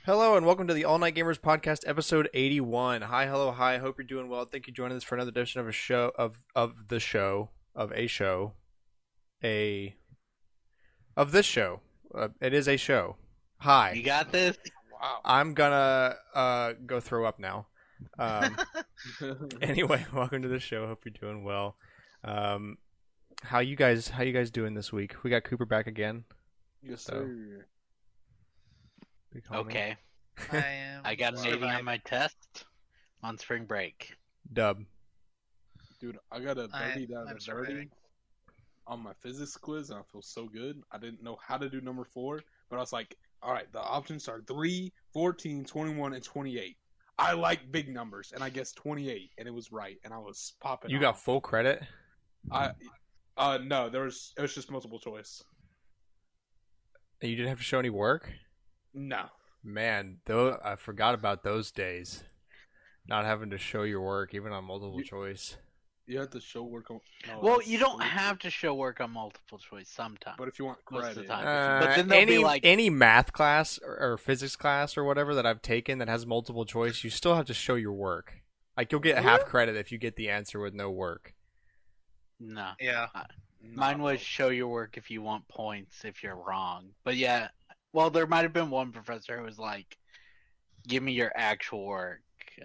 Hello and welcome to the All Night Gamers Podcast, episode 81. Hi, hello, hi. Hope you're doing well. Thank you for joining us for another edition of a show of this show. It is a show. Hi. You got this? Wow. I'm gonna go throw up now. Anyway, welcome to the show. Hope you're doing well. How you guys doing this week? We got Cooper back again. Yes, So- sir. Big homie. Okay. I got an 80 on my test on spring break. Dub. Dude, I got a 30 down I'm to 30 surviving. on my physics quiz, and I feel so good. I didn't know how to do number 4, but I was like, all right, the options are 3, 14, 21, and 28. I like big numbers, and I guessed 28, and it was right, and I was popping You got off. full credit? No, it was just multiple choice. And you didn't have to show any work? No. Man, though I forgot about those days. Not having to show your work, even on multiple choice. You had to show work on... No, Well, that's you don't stupid. have to show work on multiple choice sometimes. But if you want Most of the credit... time. But then they'll any be like- any math class or physics class or whatever that I've taken that has multiple choice, you still have to show your work. Like you'll get half credit if you get the answer with no work. No. Yeah. Mine was show your work if you want points if you're wrong. But yeah, well, there might have been one professor who was like, give me your actual work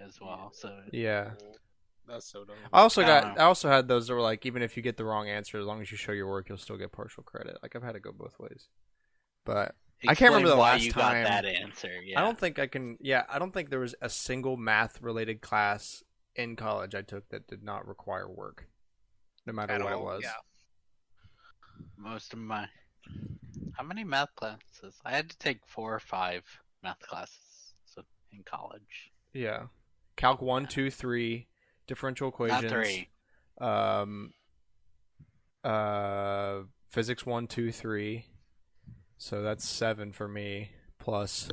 as well. So Yeah. That's so dumb. I also I had those that were like, even if you get the wrong answer, as long as you show your work, you'll still get partial credit. Like I've had to go both ways. But I can't remember explain the why last you time- got that answer. Yeah. I don't think I can. Yeah, I don't think there was a single math related class in college I took that did not require work, no matter At what all, it was. yeah. Most of my... How many math classes? I had to take 4 or 5 math classes in college. Yeah. Calc 1, 2, 3, differential Not equations. 3. Physics 1, 2, 3. So that's 7 for me, plus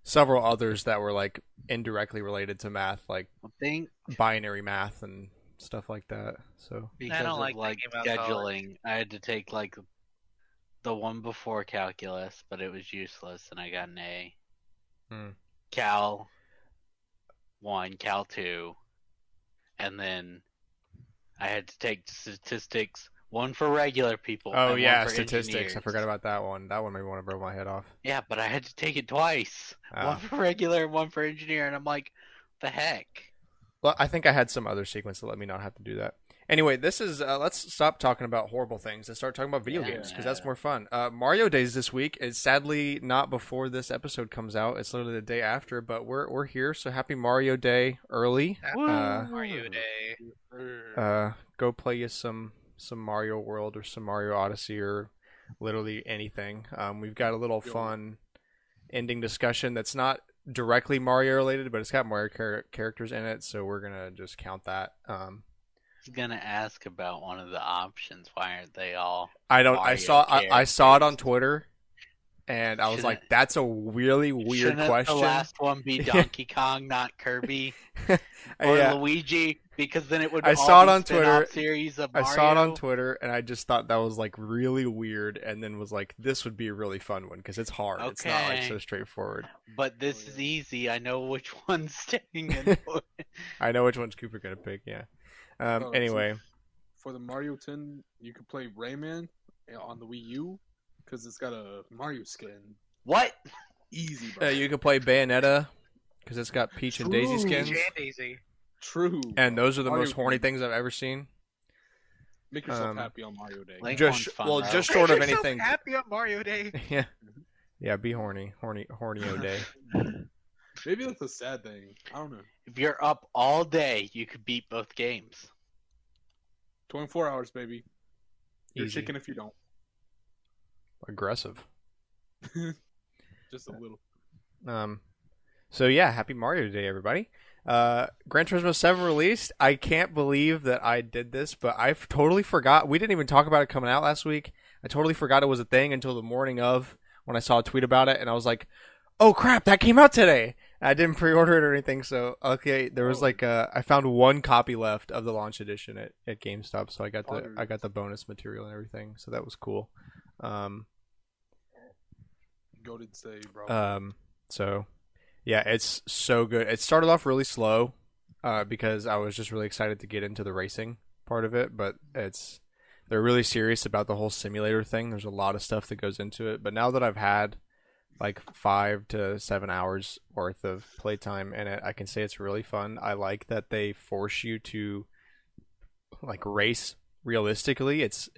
several others that were like indirectly related to math, like I think binary math and stuff like that. So because don't of like like thinking about college. scheduling, I had to take like the one before calculus, but it was useless, and I got an A. Hmm. Cal 1, Cal 2, and then I had to take statistics, one for regular people. oh and yeah, one for statistics. I engineers. forgot about that one. That one made me want to blow my head off. Yeah, but I had to take it twice. Oh. One for regular, and one for engineer, and I'm like, the heck. Well, I think I had some other sequence that let me not have to do that. Anyway, this is let's stop talking about horrible things and start talking about video Yeah. games because that's more fun. Mario Days this week is sadly not before this episode comes out. It's literally the day after, but we're here, so happy Mario Day early. Happy Mario Day. Go play you some Mario World or some Mario Odyssey or literally anything. We've got a little fun ending discussion that's not directly Mario related, but it's got Mario characters in it, so we're gonna just count that. I was gonna ask about one of the options. Why aren't they all? I Mario I saw it on characters? Twitter, and I was like, Shouldn't- "That's a really weird Shouldn't question." the last one be Donkey Kong, not Kirby or Yeah, Luigi? Because then it would. I all saw it be on spin-off Twitter. Series of I Mario. saw it on Twitter, and I just thought that was like really weird, and then was like, "This would be a really fun one because it's hard. It's not like Okay. so straightforward." But this is easy. I know which one's staying in. I know which one's Cooper gonna pick. Yeah. Oh, Anyway, For the Mario 10, you could play Rayman on the Wii U because it's got a Mario skin. What? Easy, bro. you could play Bayonetta because it's got Peach and Daisy True. skins, Peach and Daisy. True. and bro. those are the Mario most horny skin. things I've ever seen. Make yourself um, happy on Mario Day. Link Just- one's fun, well, though. just short of Make yourself anything. Happy on Mario Day. Yeah, yeah, be horny day. Maybe that's a sad thing. I don't know. If you're up all day, you could beat both games. 24 hours, baby. You're Easy. chicken if you don't. Aggressive. Just a little. So yeah, happy Mario Day, everybody. Gran Turismo 7 released. I can't believe that I did this, but I totally forgot. We didn't even talk about it coming out last week. I totally forgot it was a thing until the morning of when I saw a tweet about it, and I was like, "Oh crap, that came out today!" I didn't pre-order it or anything, so okay. There was I found one copy left of the launch edition at GameStop, so I got the bonus material and everything, so that was cool. Goated say, bro. So yeah, it's so good. It started off really slow because I was just really excited to get into the racing part of it, but they're really serious about the whole simulator thing. There's a lot of stuff that goes into it, but now that I've had like 5 to 7 hours worth of playtime in it, I can say it's really fun. I like that they force you to like race realistically. It's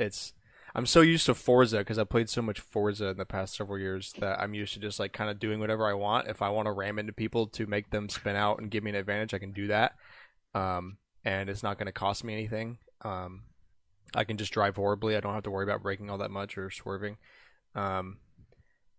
I'm so used to Forza because I played so much Forza in the past several years that I'm used to just like kind of doing whatever I want. If I want to ram into people to make them spin out and give me an advantage, I can do that. And it's not going to cost me anything. I can just drive horribly. I don't have to worry about braking all that much or swerving. Um,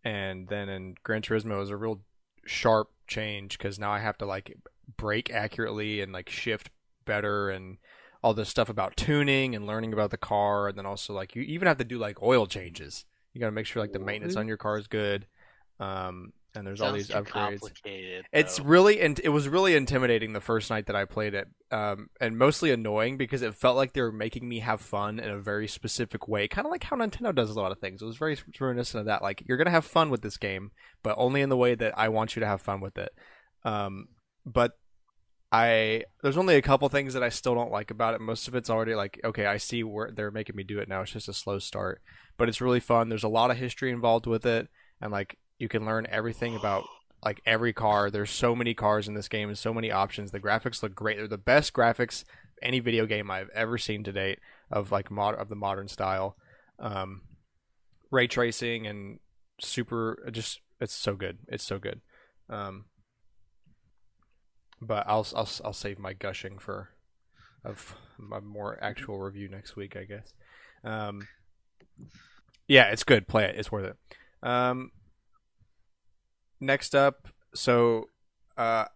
and then in Gran Turismo, it was a real sharp change because now I have to like brake accurately and like shift better and all this stuff about tuning and learning about the car, and then also like you even have to do like oil changes. You got to make sure like the maintenance on your car is good. And there's all these Sounds too upgrades. complicated, It's though. really and it was really intimidating the first night that I played it, and mostly annoying because it felt like they were making me have fun in a very specific way, kind of like how Nintendo does a lot of things. It was very reminiscent of that. Like you're gonna have fun with this game, but only in the way that I want you to have fun with it. But there's only a couple things that I still don't like about it. Most of it's already like, okay, I see where they're making me do it now. It's just a slow start, but it's really fun. There's a lot of history involved with it, and like you can learn everything about like every car. There's so many cars in this game and so many options. The graphics look great. They're the best graphics of any video game I've ever seen to date of like of the modern style. Ray tracing and super just it's so good. It's so good. But I'll save my gushing for of my more actual review next week, I guess. Yeah, it's good. Play it. It's worth it. Next up, so I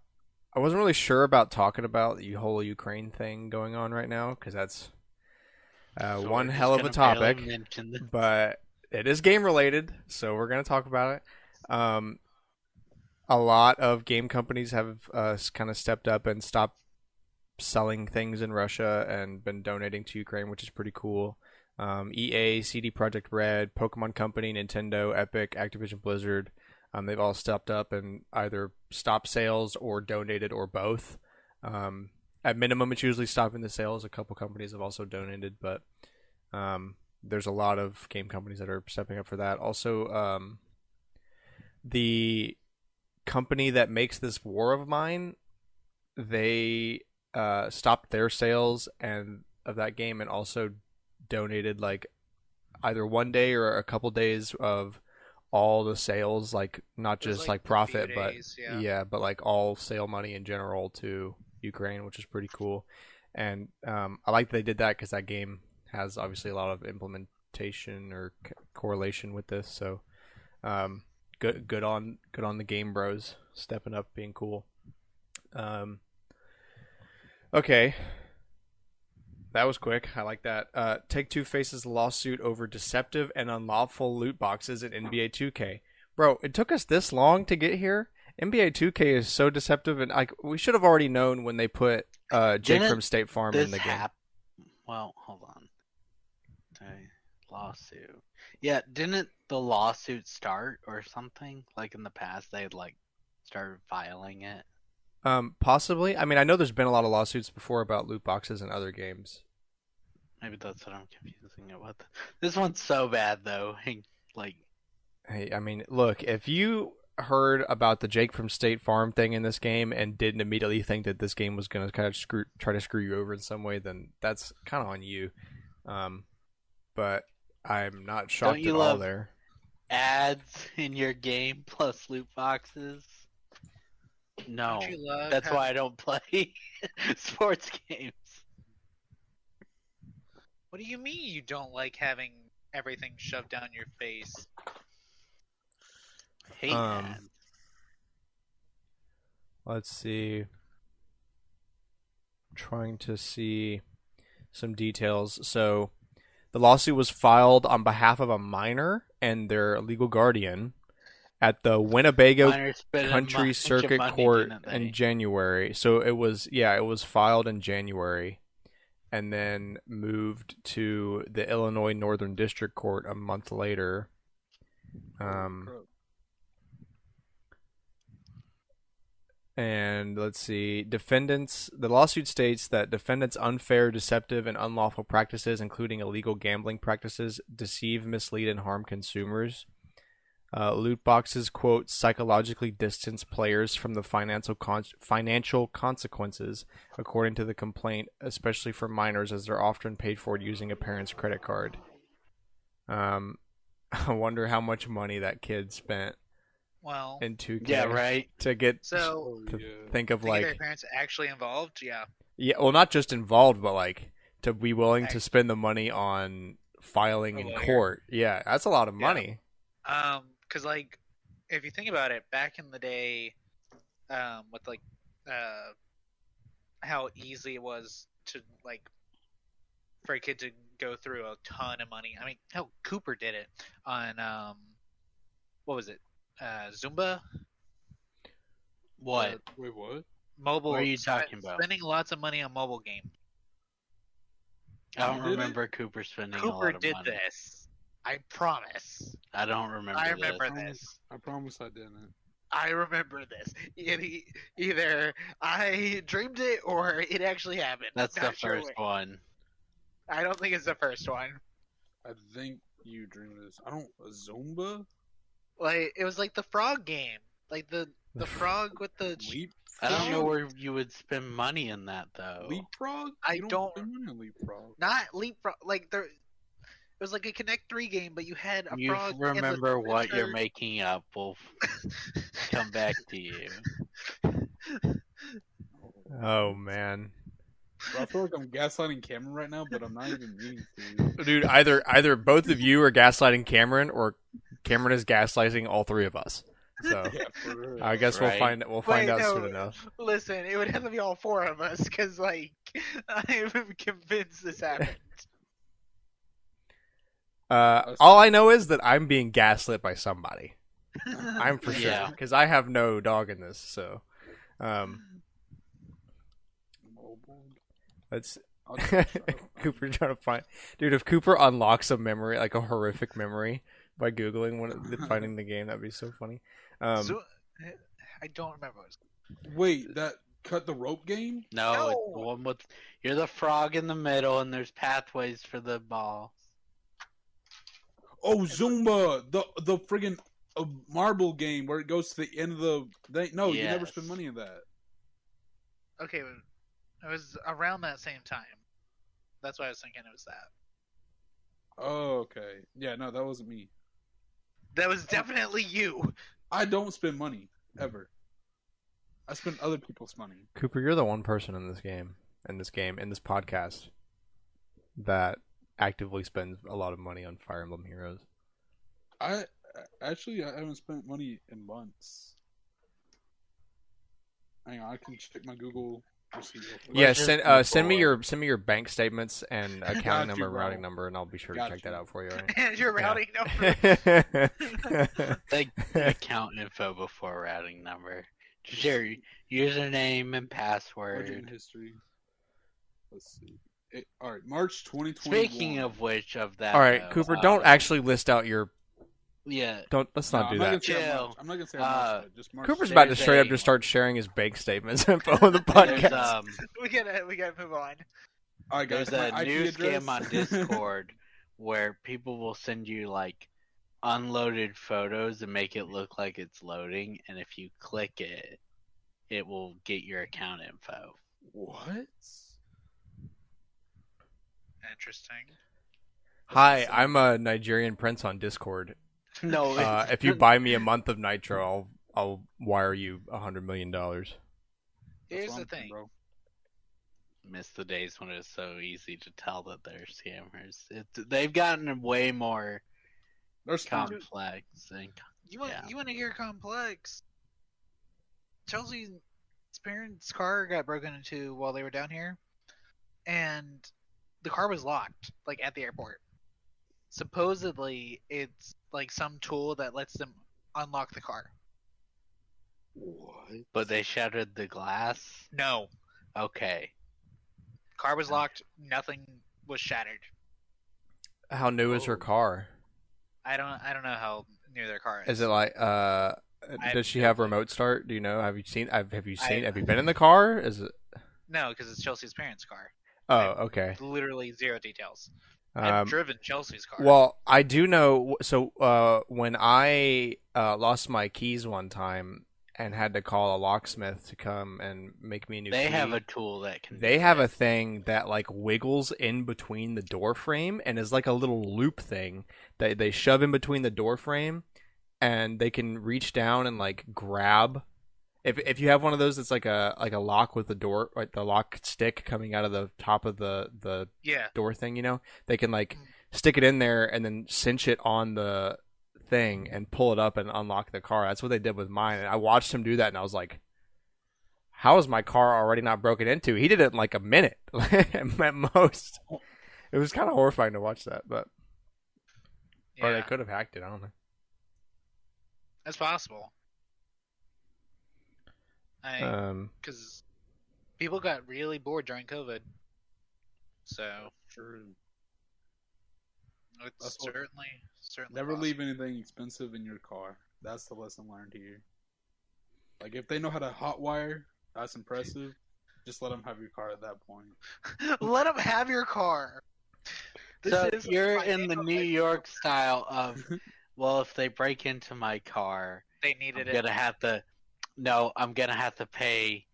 wasn't really sure about talking about the whole Ukraine thing going on right now because that's So one we're hell just of a gonna barely topic, mention this. but it is game related, so we're gonna talk about it. A lot of game companies have kind of stepped up and stopped selling things in Russia and been donating to Ukraine, which is pretty cool. EA, CD Projekt Red, Pokemon Company, Nintendo, Epic, Activision Blizzard, they've all stepped up and either stopped sales or donated or both. At minimum, it's usually stopping the sales. A couple companies have also donated, but there's a lot of game companies that are stepping up for that. Also, the company that makes this War of Mine, they stopped their sales and of that game and also donated like either one day or a couple days of all the sales, like not It was, just like, like a profit, few but days, yeah. yeah, but like all sale money in general to Ukraine, which is pretty cool. And I like that they did that because that game has obviously a lot of implementation or correlation with this. So good on the game bros stepping up, being cool. Okay, that was quick. I like that. Take-Two faces lawsuit over deceptive and unlawful loot boxes in NBA 2K. Bro, it took us this long to get here. NBA 2K is so deceptive, and we should have already known when they put Jake Didn't from State Farm in this the game. Well, hold on. Okay, lawsuit. Yeah, didn't the lawsuit start or something? Like in the past, they had like started filing it. Possibly. I mean, I know there's been a lot of lawsuits before about loot boxes in other games. Maybe that's what I'm confusing it with. This one's so bad though. Like, Hey, I mean, look, if you heard about the Jake from State Farm thing in this game and didn't immediately think that this game was going to kind of try to screw you over in some way, then that's kind of on you. But I'm not don't shocked you at all love there. ads in your game plus loot boxes? No, Don't you love that's how- why I don't play sports games. What do you mean you don't like having everything shoved down your face? Hate ads. Let's see. Trying to see some details. So, the lawsuit was filed on behalf of a minor and their legal guardian at the Winnebago Miners spend a Country bunch of Circuit money, Court didn't they? in January. So it was filed in January and then moved to the Illinois Northern District Court a month later. And let's see, the lawsuit states that defendants' unfair, deceptive, and unlawful practices, including illegal gambling practices, deceive, mislead, and harm consumers. Loot boxes, quote, psychologically distance players from the financial consequences, according to the complaint, especially for minors, as they're often paid for using a parent's credit card. I wonder how much money that kid spent Well, in 2K Yeah, right. to get so Oh, to yeah. think of thinking their like, parents actually involved, yeah. yeah, well, not just involved, but like to be willing to Act- spend the money on filing A in lawyer. court. Yeah, that's a lot of Yeah. money. Because like, if you think about it, back in the day, with like, how easy it was to like for a kid to go through a ton of money. I mean, hell, Cooper did it on what was it? Zumba What? Wait, what? mobile. What are you talking about? Spending lots of money on mobile games. I don't Did it? remember Cooper spending a Cooper lot of did money. this. I promise. I don't remember. I remember this. this. I promise I didn't. I remember this. Either I dreamed it or it actually happened. That's Not the sure first which. one. I don't think it's the first one. I think you dreamed this. I don't. A Zumba? Like it was like the frog game, like the frog with the. Leap? I don't know where you would spend money in that though. Leapfrog? I You don't- spend money on Leapfrog. Not leapfrog. Like there, it was like a Connect 3 game, but you had a You frog. in the remember what you're center. making up will come back to you. Oh man, Bro, I feel like I'm gaslighting Cameron right now, but I'm not even meaning to. dude, either both of you are gaslighting Cameron, or Cameron is gaslighting all three of us. So Yeah, for real. I guess Right. we'll find Wait, out no. soon enough. Listen, it would have to be all four of us, because like I'm convinced this happened. All I know is that I'm being gaslit by somebody. I'm for sure, Yeah. because I have no dog in this. So, Mobile. let's I'll just try to find Cooper trying to find, dude. If Cooper unlocks a memory, like a horrific memory, by googling finding the game, that'd be so funny. So, I don't remember what it was. Wait, that cut the rope game? No, No. it's the one with you're the frog in the middle, and there's pathways for the ball. Oh, Zumba, the friggin' marble game where it goes to the end of the. No, you never Yes. spend money on that. Okay, it was around that same time. That's why I was thinking it was that. Oh, okay. Yeah, no, that wasn't me. That was definitely you. I don't spend money ever. I spend other people's money. Cooper, you're the one person in this podcast, that actively spends a lot of money on Fire Emblem Heroes. I haven't spent money in months. Hang on, I can check my Google receipt. real quick. Yeah, just send me before. your bank statements and Got account you, number, bro. routing number, and I'll be sure to Got check you. that out for you. All right? And your routing number. Like account info before routing number. Just your username and Budget and password. history. Let's see. All right, March 2021. Speaking of which, of that. All right, though, Cooper, don't actually list out your. Yeah, Let's No, not do I'm not that. gonna say how Chill. much. I'm not gonna say how much. but just March. Cooper's about to There's straight up a- just start sharing his bank statements info on the there's podcast. we gotta move on. All right, guys. there's a my IP new address. scam on Discord where people will send you like unloaded photos and make it look like it's loading, and if you click it, it will get your account info. What? Interesting. Hi, I'm a Nigerian prince on Discord. No, If you buy me a month of Nitro, I'll wire you $100 million. That's Here's what the I'm saying, thing. bro. miss the days when it was so easy to tell that they're scammers. They've gotten way more They're smart. complex. And, You want Yeah. you want to hear complex? Chelsea's parents' car got broken into while they were down here, and the car was locked, like at the airport. Supposedly, it's like some tool that lets them unlock the car. What? but they shattered the glass. No, Okay. car was locked. Nothing was shattered. How new is her Oh. car? I don't know how new their car is. Is it like I have Does she no have clue. remote start? Do you know? Have you seen? Have you seen? I- Have you been in the car? Is it? No, because it's Chelsea's parents' car. Oh, I have okay. literally zero details. I've Um, driven Chelsea's car. well, I do know. So, when I lost my keys one time and had to call a locksmith to come and make me a new They key, have a tool that can. they do have a it. thing that like wiggles in between the door frame and is like a little loop thing that they shove in between the door frame, and they can reach down and like grab. If you have one of those, it's like a lock with the door, like the lock stick coming out of the top of the Yeah. door thing. They can like stick it in there and then cinch it on the thing and pull it up and unlock the car. That's what they did with mine. And I watched him do that, and I was like, "How is my car already not broken into?" He did it in like a minute at most. It was kind of horrifying to watch that, but or they Yeah. could have hacked it. I don't know. That's possible. Because people got really bored during COVID. So Sure. it's That's what- certainly Never possible. leave anything expensive in your car. That's the lesson learned here. Like if they know how to hotwire, that's impressive. Just let them have your car at that point. Let them have your car. This So is you're my in the neighborhood. New York style of, well, if they break into my car, They I'm needed it. gonna have to. No, I'm gonna have to pay.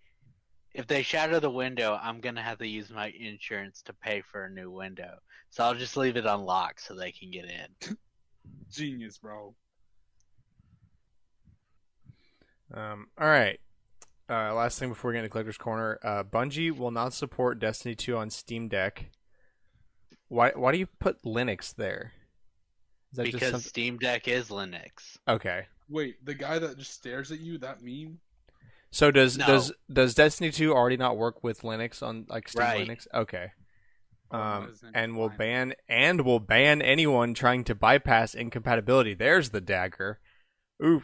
If they shatter the window, I'm gonna have to use my insurance to pay for a new window. So I'll just leave it unlocked so they can get in. Genius, bro. All right. Last thing before we get into Collector's Corner, Bungie will not support Destiny 2 on Steam Deck. Why do you put Linux there? Is that Because just something? Steam Deck is Linux. Okay. Wait, the guy that just stares at you, that meme? So does No. does Destiny 2 already not work with Linux on like Steam Right. Linux? Okay. Oh, no, his name's And will Blind. ban anyone trying to bypass incompatibility. There's the dagger. Ooh.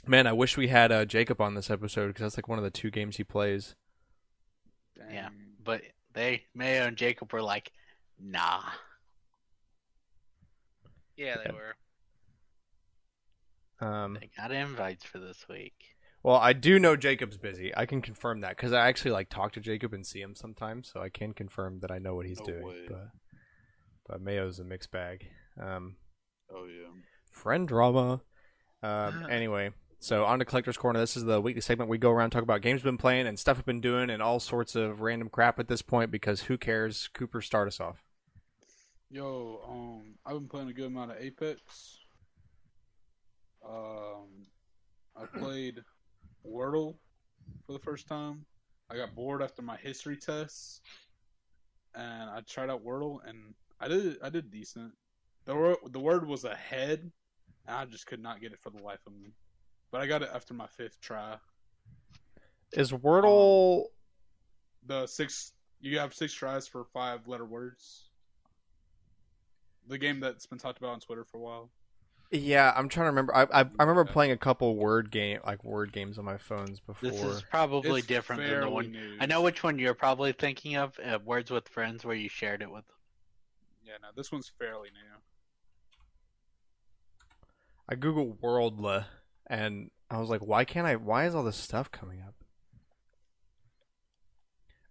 Man, I wish we had Jacob on this episode because that's like one of the 2 games he plays. Yeah. Dang. But Mayo and Jacob were like, nah. Yeah, they Yeah. were. They got invites for this week. Well, I do know Jacob's busy. I can confirm that because I actually like talk to Jacob and see him sometimes, so I can confirm that I know what he's No doing. way. But Mayo's a mixed bag. Oh yeah. Friend drama. Anyway, so on to Collector's Corner. This is the weekly segment we go around talk about games we've been playing and stuff we've been doing and all sorts of random crap at this point because who cares? Cooper, start us off. Yo, I've been playing a good amount of Apex. I played Wordle for the first time. I got bored after my history tests, and I tried out Wordle, and I did decent. The word was ahead, and I just could not get it for the life of me. But I got it after my 5th try. Is Wordle? You have 6 tries for 5-letter words. The game that's been talked about on Twitter for a while. Yeah, I'm trying to remember. I remember Yeah. playing a couple word games on my phones before. This is probably It's different than the fairly one. new. I know which one you're probably thinking of. Words with Friends, where you shared it with. Yeah, no, this one's fairly new. I googled Worldla, and I was like, why is all this stuff coming up?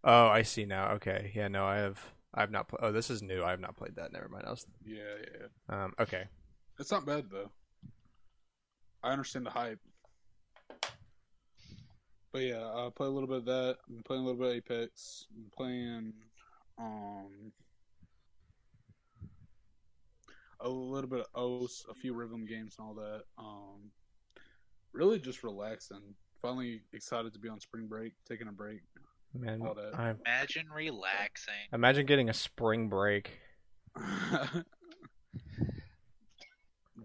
Oh, I see now. Okay, yeah, no, I've not. Oh, this is new. I have not played that. Never mind. Yeah. Okay. It's not bad though. I understand the hype. But yeah, I play a little bit of that. I'm playing a little bit of Apex. I'm playing a little bit of OS, a few rhythm games and all that. Really just relaxing. Finally excited to be on spring break, taking a break. Man, All that. Imagine relaxing. imagine getting a spring break.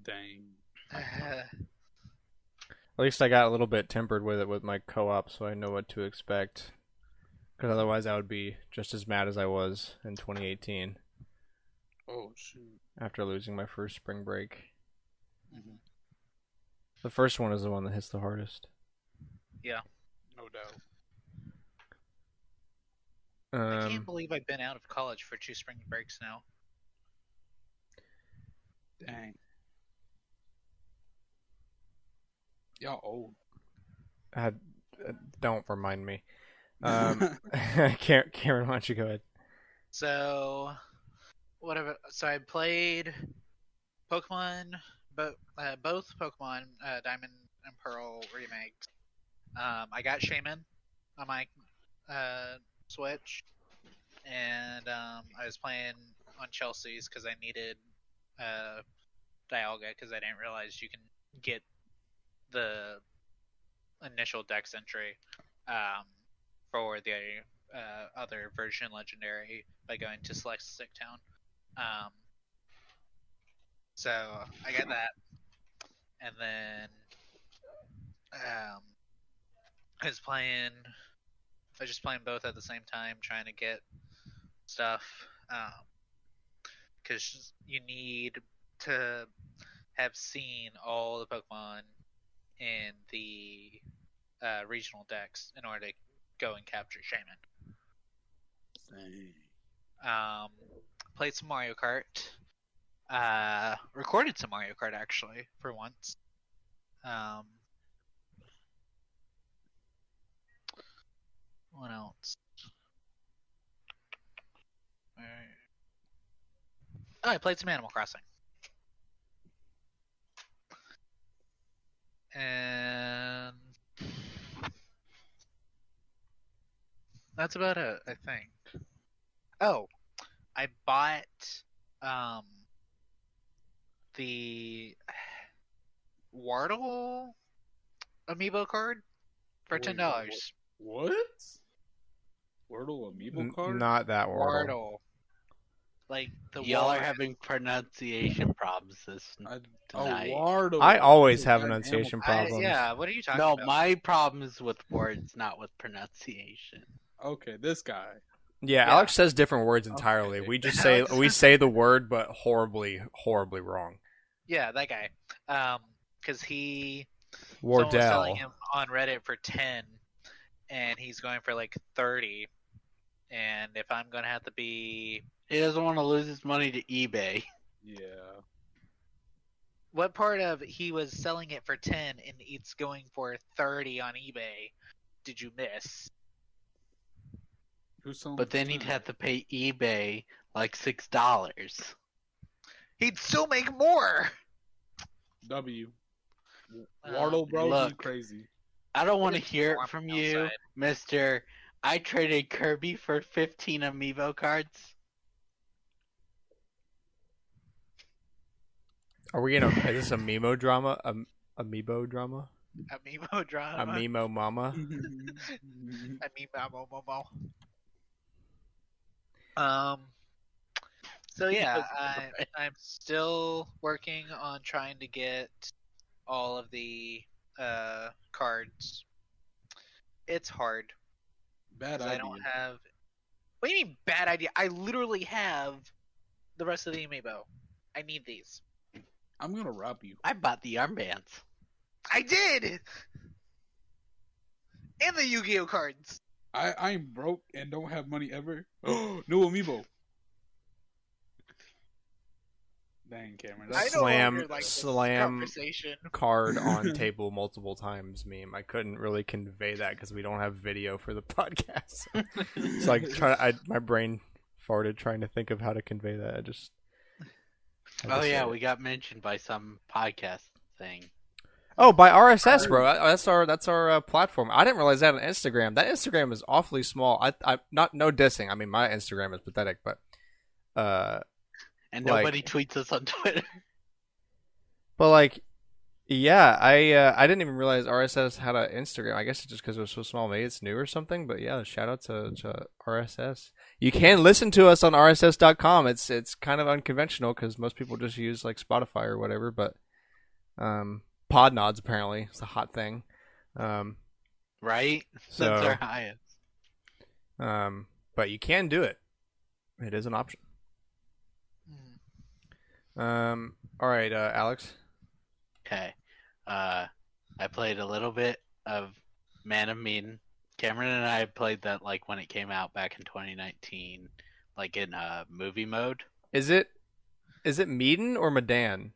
Dang. At least I got a little bit tempered with it with my co-op, so I know what to expect. Because otherwise, I would be just as mad as I was in 2018 Oh shoot. after losing my first spring break. Mm-hmm. The first one is the one that hits the hardest. No doubt. I can't believe I've been out of college for 2 spring breaks now. Dang. Y'all old. Uh, don't remind me. Cameron, why don't you go ahead? So, whatever. So I played Pokemon, both Pokemon Diamond and Pearl remakes. I got Shaman on my Switch, and I was playing on Chelsea's because I needed Dialga because I didn't realize you can get the initial dex entry for the other version legendary by going to select stick town. So I got that, and then I was playing. I was just playing both at the same time, trying to get stuff. Because you need to have seen all the Pokemon in the regional decks in order to go and capture Shaman. Played some Mario Kart. Recorded some Mario Kart actually for once. What else? Oh, I played some Animal Crossing. And that's about it, I think. Oh, I bought the Wardle amiibo card for $10. What? Wordle amiibo card? Not that Wordle. Wardle. Like the Y'all are ward. having pronunciation problems tonight. Wardle. I always have Goddamn pronunciation animal problems. Yeah, what are you talking No, about? my problem is with words, not with pronunciation. Okay, this guy. Yeah, Yeah. Alex says different words entirely. Okay. We just say the word, but horribly wrong. Yeah, that guy. Because someone was selling Wardell. him on Reddit for 10, and he's going for like 30. And if I'm gonna have to be, He doesn't want to lose his money to eBay. Yeah. what part of he was selling it for 10 and it's going for 30 on eBay did you miss? Who's selling But for then he'd 10? have to pay eBay like $6. He'd still make more. W. Wardle, bro, you Look. crazy. I don't want to It is hear warm it from you, outside. Mister. I traded Kirby for 15 amiibo cards. Are we in a? Is this a Mimo drama? Amiibo drama? Amiibo drama. Amimo mama? Amiibo momo. So yeah, I'm still working on trying to get all of the cards. It's hard. Bad 'Cause idea. I don't have. What do you mean bad idea? I literally have the rest of the amiibo. I need these. I'm gonna rob you. I bought the armbands. I did. And the Yu-Gi-Oh cards. I'm broke and don't have money ever. New amiibo. Dang, Cameron. I That's no Slam- longer like this slam- conversation. Card on table multiple times meme. I couldn't really convey that because we don't have video for the podcast. So my brain farted trying to think of how to convey that. I just Oh yeah, said we it. got mentioned by some podcast thing. Oh, by RSS, bro. That's our platform. I didn't realize that on Instagram. That Instagram is awfully small. I not no dissing. I mean, my Instagram is pathetic, but And Like- nobody tweets us on Twitter. like, yeah, I didn't even realize RSS had an Instagram. I guess it's just because it was so small. Maybe it's new or something. But yeah, shout out to RSS. You can listen to us on RSS.com. It's kind of unconventional because most people just use like Spotify or whatever. But Podnods apparently is a hot thing. Right? So- That's our highest. But you can do it. It is an option. All right, Alex. Okay. I played a little bit of Man of Medan. Cameron and I played that like when it came out back in 2019, like in movie mode. Is it Medan or Medan?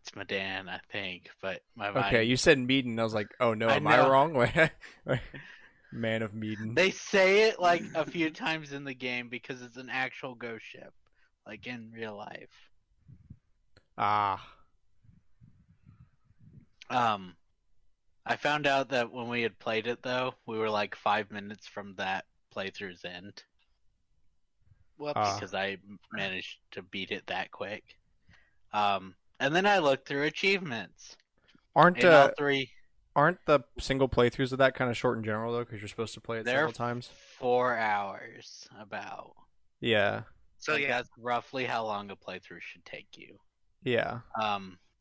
It's Madan, I think, but my Okay, mind. you said Meaden. I was like, oh no, I am I know. wrong? Man of Meaden. They say it like a few times in the game because it's an actual ghost ship, like in real life. Ah. I found out that when we had played it though, we were like 5 minutes from that playthrough's end Whoops. because I managed to beat it that quick. And then I looked through achievements. Aren't In all three, the single playthroughs of that kind of short in general though? Because you're supposed to play it they're several times. 4 hours about. Yeah. So Like, yeah, that's roughly how long a playthrough should take you. Yeah.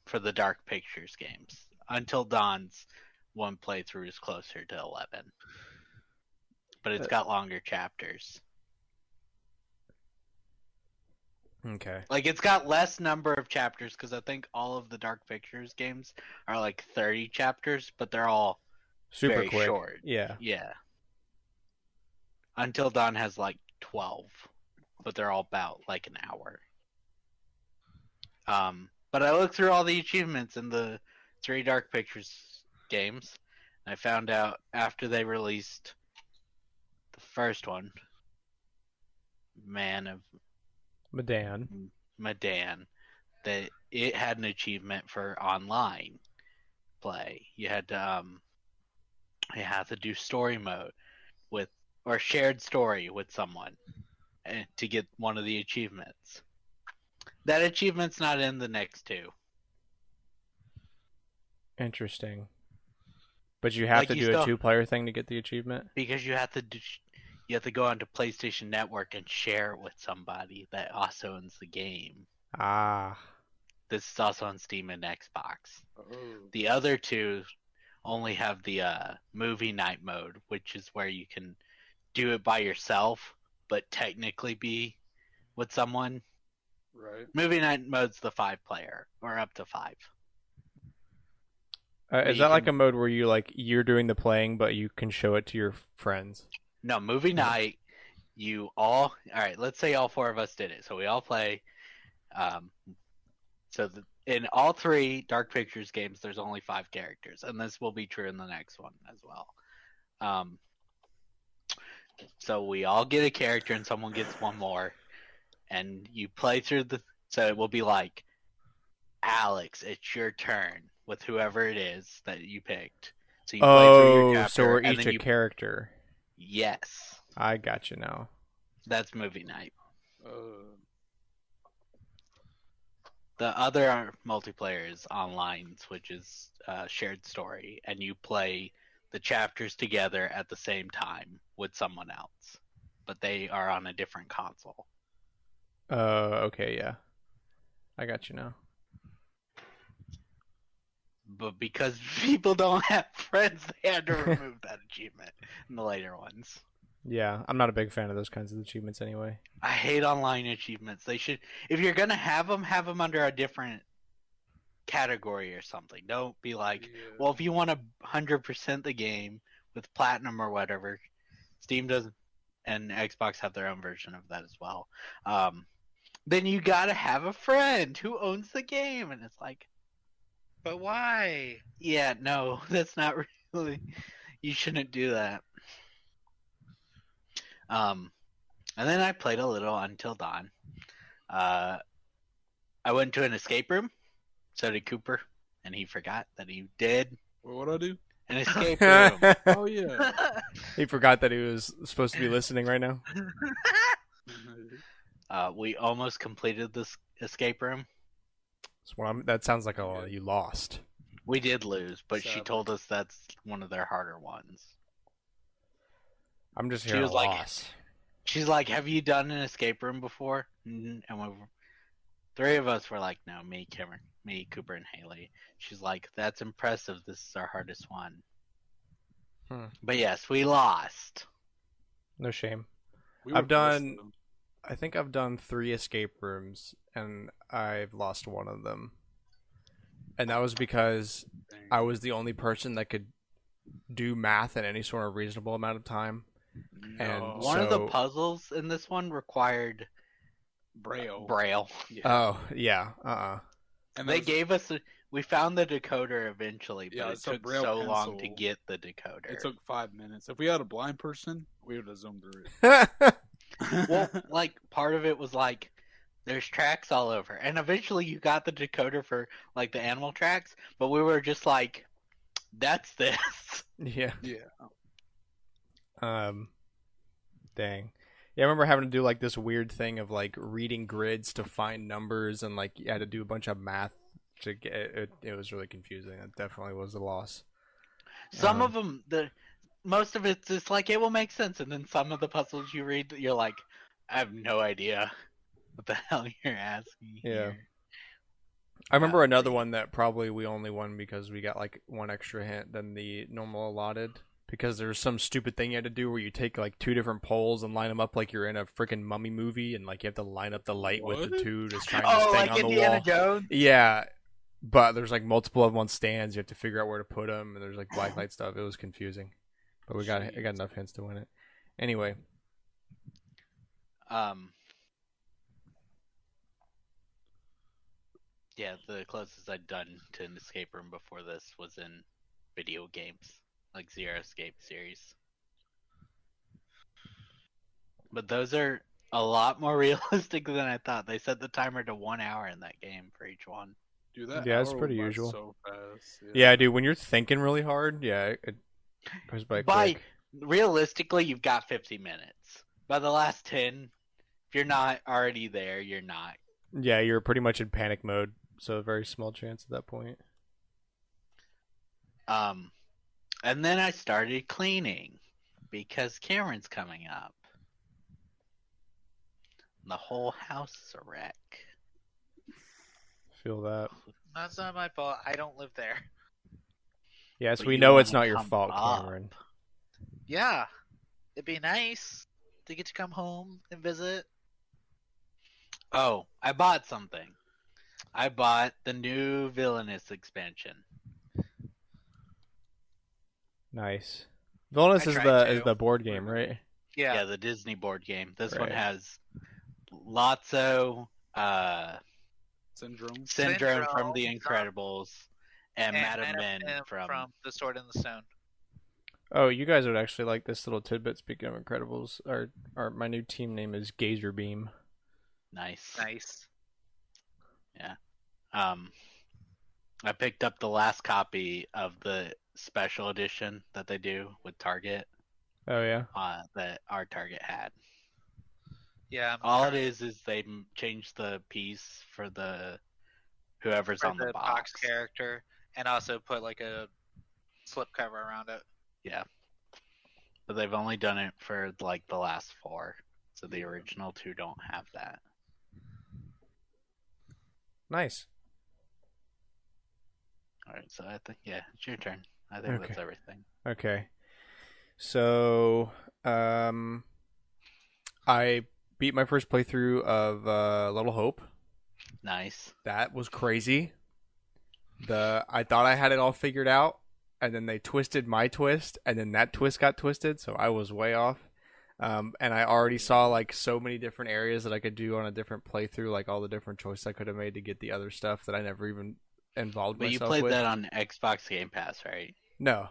For the Dark Pictures games. Until Dawn's one playthrough is closer to 11. But it's got longer chapters. Okay. Like, it's got less number of chapters because I think all of the Dark Pictures games are like 30 chapters, but they're all Super very quick. short. Yeah. Yeah. Until Dawn has like 12, but they're all about like an hour. But I looked through all the achievements in the 3 Dark Pictures games. And I found out after they released the first one, Man of Madan. Madan, that it had an achievement for online play. You had to do story mode with or shared story with someone to get one of the achievements. That achievement's not in the next 2. Interesting. But you have Like, to you do a still- 2-player thing to get the achievement? Because you have to go onto PlayStation Network and share it with somebody that also owns the game. Ah. This is also on Steam and Xbox. Oh. The other 2 only have the movie night mode, which is where you can do it by yourself, but technically be with someone. Right. Movie night mode's the 5-player, or up to 5. Is you that like can- a mode where you're doing the playing, but you can show it to your friends? No, movie night, all right, let's say all 4 of us did it. So we all play. In all 3 Dark Pictures games, there's only 5 characters, and this will be true in the next one as well. So we all get a character, and someone gets one more, and you play through so it will be like, Alex, it's your turn with whoever it is that you picked. So you play through your chapter, so we're and each then a character. Yes, I got you now. that's movie night. Uh, The other multiplayer is online, which is shared story, and you play the chapters together at the same time with someone else, but they are on a different console. Okay, yeah. I got you now. But because people don't have friends, they had to remove that achievement in the later ones. Yeah, I'm not a big fan of those kinds of achievements anyway. I hate online achievements. They should, if you're gonna have them under a different category or something. Don't be like, yeah. well, if you want to 100% the game with platinum or whatever, Steam doesn't, and Xbox have their own version of that as well. Then you gotta have a friend who owns the game, and it's like, but why? yeah, no, that's not really. You shouldn't do that. And then I played a little Until Dawn. I went to an escape room. So did Cooper, and he forgot that he did What'd I do? an escape room. Oh yeah. He forgot that he was supposed to be listening right now. We almost completed this escape room. That sounds like you lost. We did lose, but she Sadly. told us that's one of their harder ones. I'm just She hearing was a like- loss. She's like, "Have you done an escape room before?" And 3 of us were like, "No, me, Cameron, me, Cooper, and Haley." She's like, "That's impressive. This is our hardest one." But yes, we lost. No shame. We were I've close to done- them. I think I've done 3 escape rooms, and I've lost one of them. And that was because Dang. I was the only person that could do math in any sort of reasonable amount of time. and No. One of the So- puzzles in this one required Braille. Braille. Yeah. Oh, yeah. And They those- gave us. We found the decoder eventually, but Yeah, it it's a took Braille so long to pencil. get the decoder. It took 5 minutes. If we had a blind person, we would have zoomed through it. Well, like part of it was like there's tracks all over, and eventually you got the decoder for like the animal tracks, but we were just like, "That's this." Yeah. yeah. Dang. Yeah, I remember having to do like this weird thing of like reading grids to find numbers, and like you had to do a bunch of math to get it. It was really confusing. It definitely was a loss. Some of them, most of it's just like it will make sense, and then some of the puzzles you read, you're like, I have no idea what the hell you're asking Yeah. here. I remember Yeah, another the- one that probably we only won because we got like one extra hint than the normal allotted. Because there's some stupid thing you had to do where you take like two different poles and line them up like you're in a freaking mummy movie, and like you have to line up the light with the What? two to shine Oh, this thing like on the Indiana wall. Jones. Yeah, but there's like multiple of them on stands. You have to figure out where to put them, and there's like black light stuff. It was confusing, but I got Jeez. enough hints to win it. Anyway, Yeah, the closest I'd done to an escape room before this was in video games, like Zero Escape series. But those are a lot more realistic than I thought. They set the timer to 1 hour in that game for each one. Dude, that Yeah, it's hour pretty went by usual. So fast. yeah, dude, when you're thinking really hard, yeah, it goes by quick. Realistically, you've got 50 minutes. By the last 10, if you're not already there, you're not. Yeah, you're pretty much in panic mode, so a very small chance at that point. And then I started cleaning because Cameron's coming up. The whole house is a wreck. Feel that. That's not my fault. I don't live there. Yes, But we you know it's wanna not your come fault, up. Cameron. Yeah, it'd be nice to get to come home and visit. Oh, I bought something. I bought the new Villainous expansion. Nice. Villainous I is tried to. the board game, right? Yeah, the Disney board game. This one Right. has Lotso, Syndrome. Syndrome from The Syndrome, Incredibles, and Madam Madam Mim Mim from The Sword in the Stone. Oh, you guys would actually like this little tidbit. Speaking of Incredibles, my new team name is Gazer Beam. Nice. Nice. I picked up the last copy of the special edition that they do with Target, Oh yeah. that our Target had. Yeah. All it is they changed the piece for the whoever's for on the box. character, and also put like a slip cover around it. Yeah, but they've only done it for like the last 4, so the original 2 don't have that. Nice. All right, so I think it's your turn. I think that's Okay. everything. Okay. So, I beat my first playthrough of Little Hope. Nice. That was crazy. I thought I had it all figured out, and then they twisted my twist, and then that twist got twisted, so I was way off. And I already saw like so many different areas that I could do on a different playthrough, like all the different choices I could have made to get the other stuff that I never even involved But you myself played with. that on Xbox Game Pass, right? No,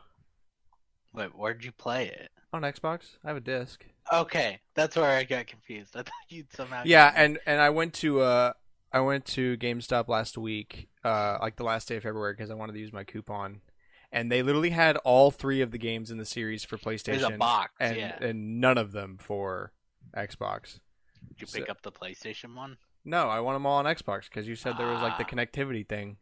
Wait, where'd you play it? on Xbox. I have a disc. Okay, that's where I got confused. I thought you'd somehow. Yeah, gotten it. and I went to GameStop last week, like the last day of February, because I wanted to use my coupon, and they literally had all 3 of the games in the series for PlayStation. There's a box. and Yeah. and none of them for Xbox. Did you pick up the PlayStation one? No, I want them all on Xbox because you said there was like the Ah. connectivity thing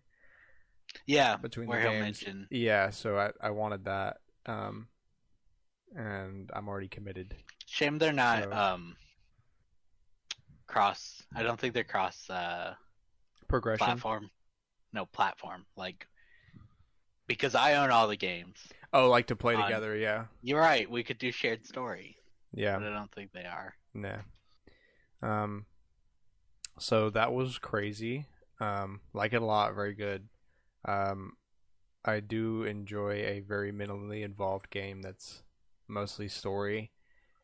Yeah, between where the he'll games. mention. Yeah, so I wanted that, and I'm already committed. Shame they're not So- cross. I don't think they're cross Progression. platform. No platform. Like because I own all the games. Oh, like to play On- together? Yeah, You're right. We could do shared story, yeah. but I don't think they are. Nah. So that was crazy. Like it a lot. Very good. I do enjoy a very minimally involved game that's mostly story.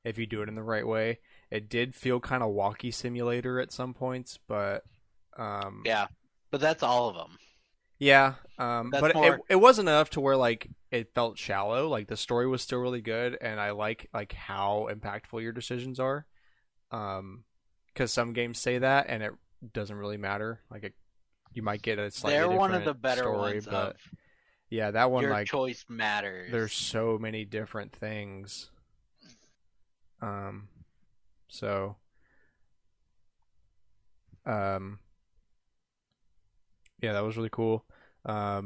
If you do it in the right way, it did feel kind of walkie simulator at some points, but Yeah, But that's all of them. Yeah, That's but more. it wasn't enough to where like it felt shallow. Like the story was still really good, and I like how impactful your decisions are. Because some games say that, and it doesn't really matter. You might get a slightly They're one of different the better story, ones but of yeah, that one your like choice matters. there's so many different things. So um, yeah, that was really cool. What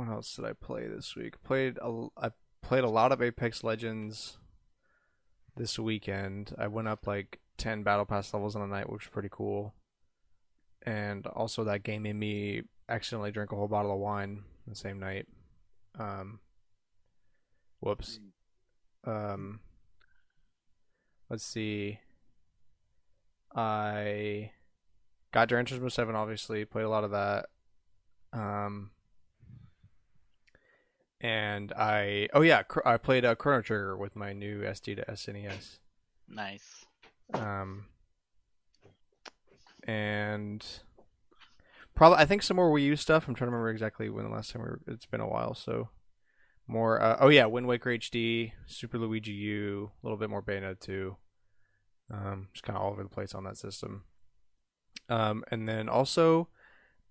else did I play this week? I played a lot of Apex Legends this weekend. I went up like 10 battle pass levels in a night, which was pretty cool. And also that game made me accidentally drink a whole bottle of wine the same night. Whoops. Let's see. I got Gran Turismo 7, obviously. Played a lot of that. And I played Chrono Trigger with my new SD to SNES. Nice. And probably I think some more Wii U stuff. I'm trying to remember exactly when the last time it's been a while. So more. Wind Waker HD, Super Luigi U, a little bit more Bayonetta 2. Just kind of all over the place on that system. And then also,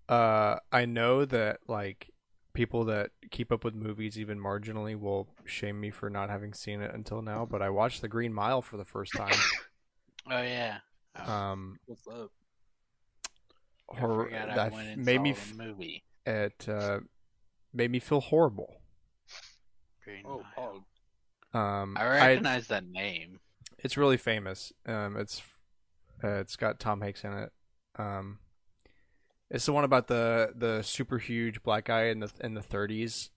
I know that like people that keep up with movies even marginally will shame me for not having seen it until now, but I watched The Green Mile for the first time. Oh yeah. What's up? I forgot I went and made saw me the movie. it made me feel horrible. Green Oh, Mile. Pog. I recognize that name. It's really famous. It's got Tom Hanks in it. It's the one about the super huge black guy in the 30s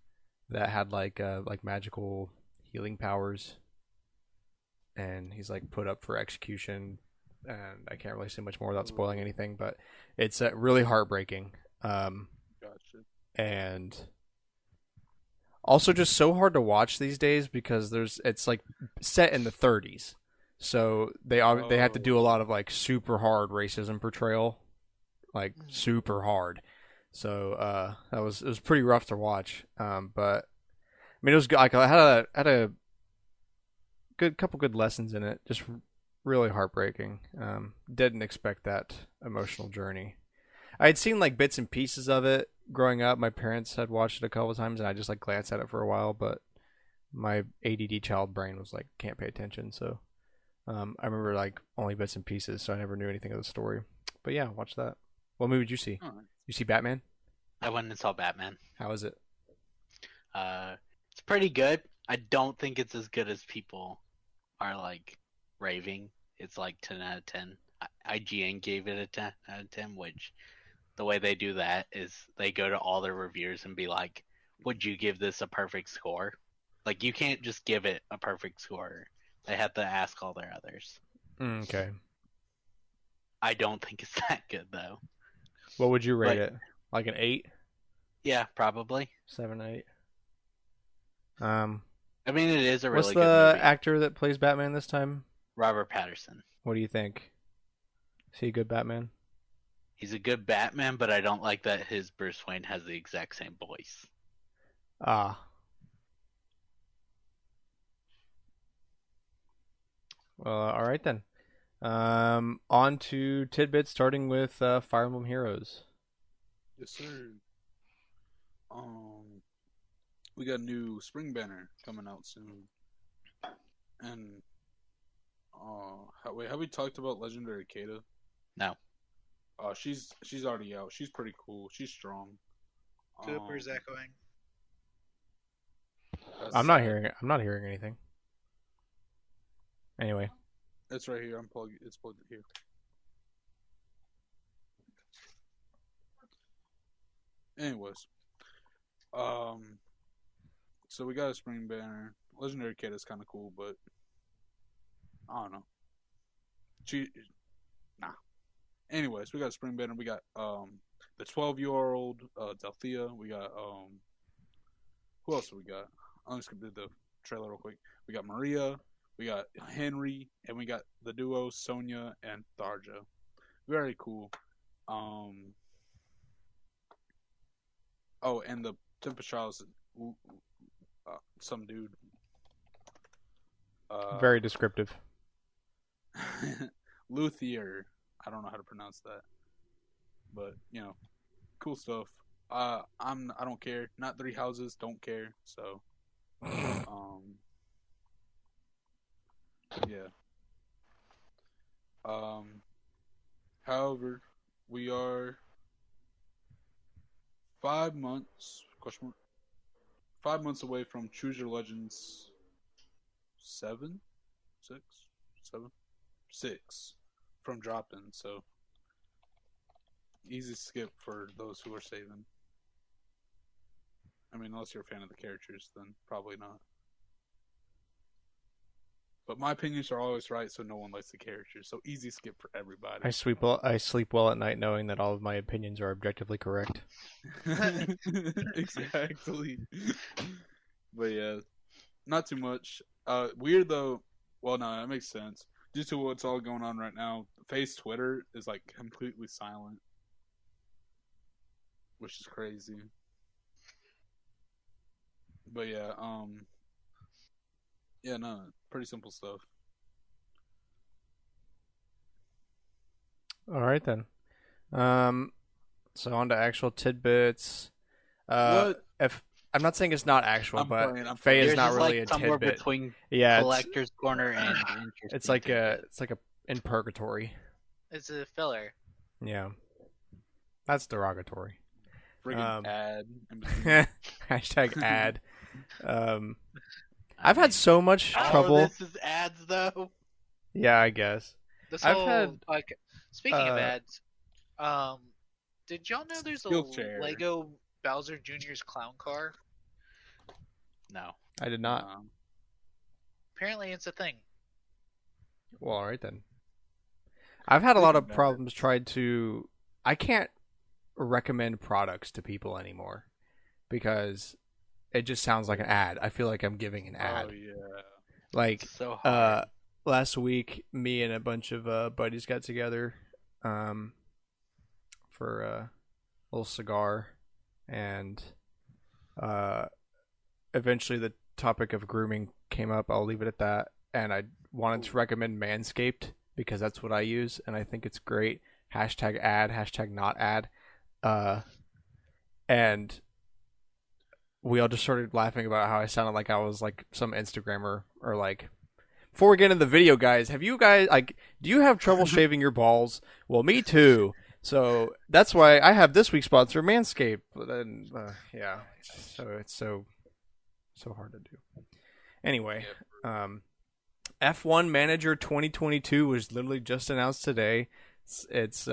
that had like magical healing powers, and he's like put up for execution. And I can't really say much more without spoiling anything, but it's really heartbreaking. Gotcha. And also just so hard to watch these days because it's like set in the 30s, so they have to do a lot of like super hard racism portrayal, like super hard. So it was pretty rough to watch. But I mean it was good. Like, I had a couple good lessons in it. Just really heartbreaking. Didn't expect that emotional journey. I had seen like bits and pieces of it growing up. My parents had watched it a couple of times, and I just like glanced at it for a while. But my ADD child brain was like can't pay attention. So I remember like only bits and pieces, so I never knew anything of the story. But yeah, watch that. What movie did you see? All right. You see Batman? I went and saw Batman. How is it? It's pretty good. I don't think it's as good as people are like raving. It's like 10 out of 10. IGN gave it a 10 out of 10, which the way they do that is they go to all their reviewers and be like, would you give this a perfect score? Like, you can't just give it a perfect score. They have to ask all their others. Okay. I don't think it's that good, though. What would you rate it? Like an 8? Yeah, probably. 7, 8. I mean, it is a really What's good the movie. actor that plays Batman this time? Robert Pattinson. What do you think? Is he a good Batman? He's a good Batman, but I don't like that his Bruce Wayne has the exact same voice. Ah. Well, all right then. On to tidbits, starting with Fire Emblem Heroes. Yes, sir. We got a new spring banner coming out soon, and have we talked about Legendary Kata? No. She's already out. She's pretty cool. She's strong. Cooper's echoing. I'm not hearing anything. Anyway. It's right here. It's plugged in here. Anyways, so we got a spring banner. Legendary Kid is kind of cool, but I don't know. Anyways, we got a spring banner. We got the 12-year-old Delthea. We got who else do we got? I'm just gonna do the trailer real quick. We got Maria. We got Henry, and we got the duo Sonia and Tharja. Very cool. Um. Oh, and the temperature was some dude. Very descriptive. Luthier. I don't know how to pronounce that, but cool stuff. I don't care. Not three houses. Don't care. So, yeah. However, we are 5 months, question mark, 5 months away from Choose Your Legends 7, 6, 7, 6 from dropping. So easy skip for those who are saving. I mean, unless you're a fan of the characters, then probably not. But my opinions are always right, so no one likes the characters. So easy skip for everybody. I sleep well at night knowing that all of my opinions are objectively correct. Exactly. But yeah, not too much. Weird though. Well, no, that makes sense. Due to what's all going on right now, Face Twitter is like completely silent, which is crazy. But yeah, no, pretty simple stuff. All right then. So on to actual tidbits. What? If I'm not saying it's not actual, I'm but playing. Faye is Yours not is really like a somewhere tidbit. between Yeah, collector's corner and it's interesting like tidbit. it's like a in purgatory. It's a filler. Yeah, that's derogatory. Friggin' ad. in between. Hashtag ad. I've had so much trouble. This is ads though. Yeah, I guess. This I've whole had, like speaking of uh, ads, did y'all know there's a Skill chair. Lego Bowser Jr.'s clown car? No. I did not. Apparently, it's a thing. Well, all right then. I've had a lot of Speaking of problems trying to. I can't recommend products to people anymore because it just sounds like an ad. I feel like I'm giving an ad. Oh yeah. Like So hard. last week, me and a bunch of buddies got together for a little cigar, and eventually the topic of grooming came up. I'll leave it at that. And I wanted to recommend Manscaped because that's what I use, and I think it's great. Hashtag ad, hashtag not ad. And we all just started laughing about how I sounded like I was like some Instagrammer or like. Before we get into the video, guys, have you guys like? Do you have trouble shaving your balls? Well, me too. So that's why I have this week's sponsor, Manscaped. And yeah, so it's so hard to do. Anyway, F1 Manager 2022 was literally just announced today. It's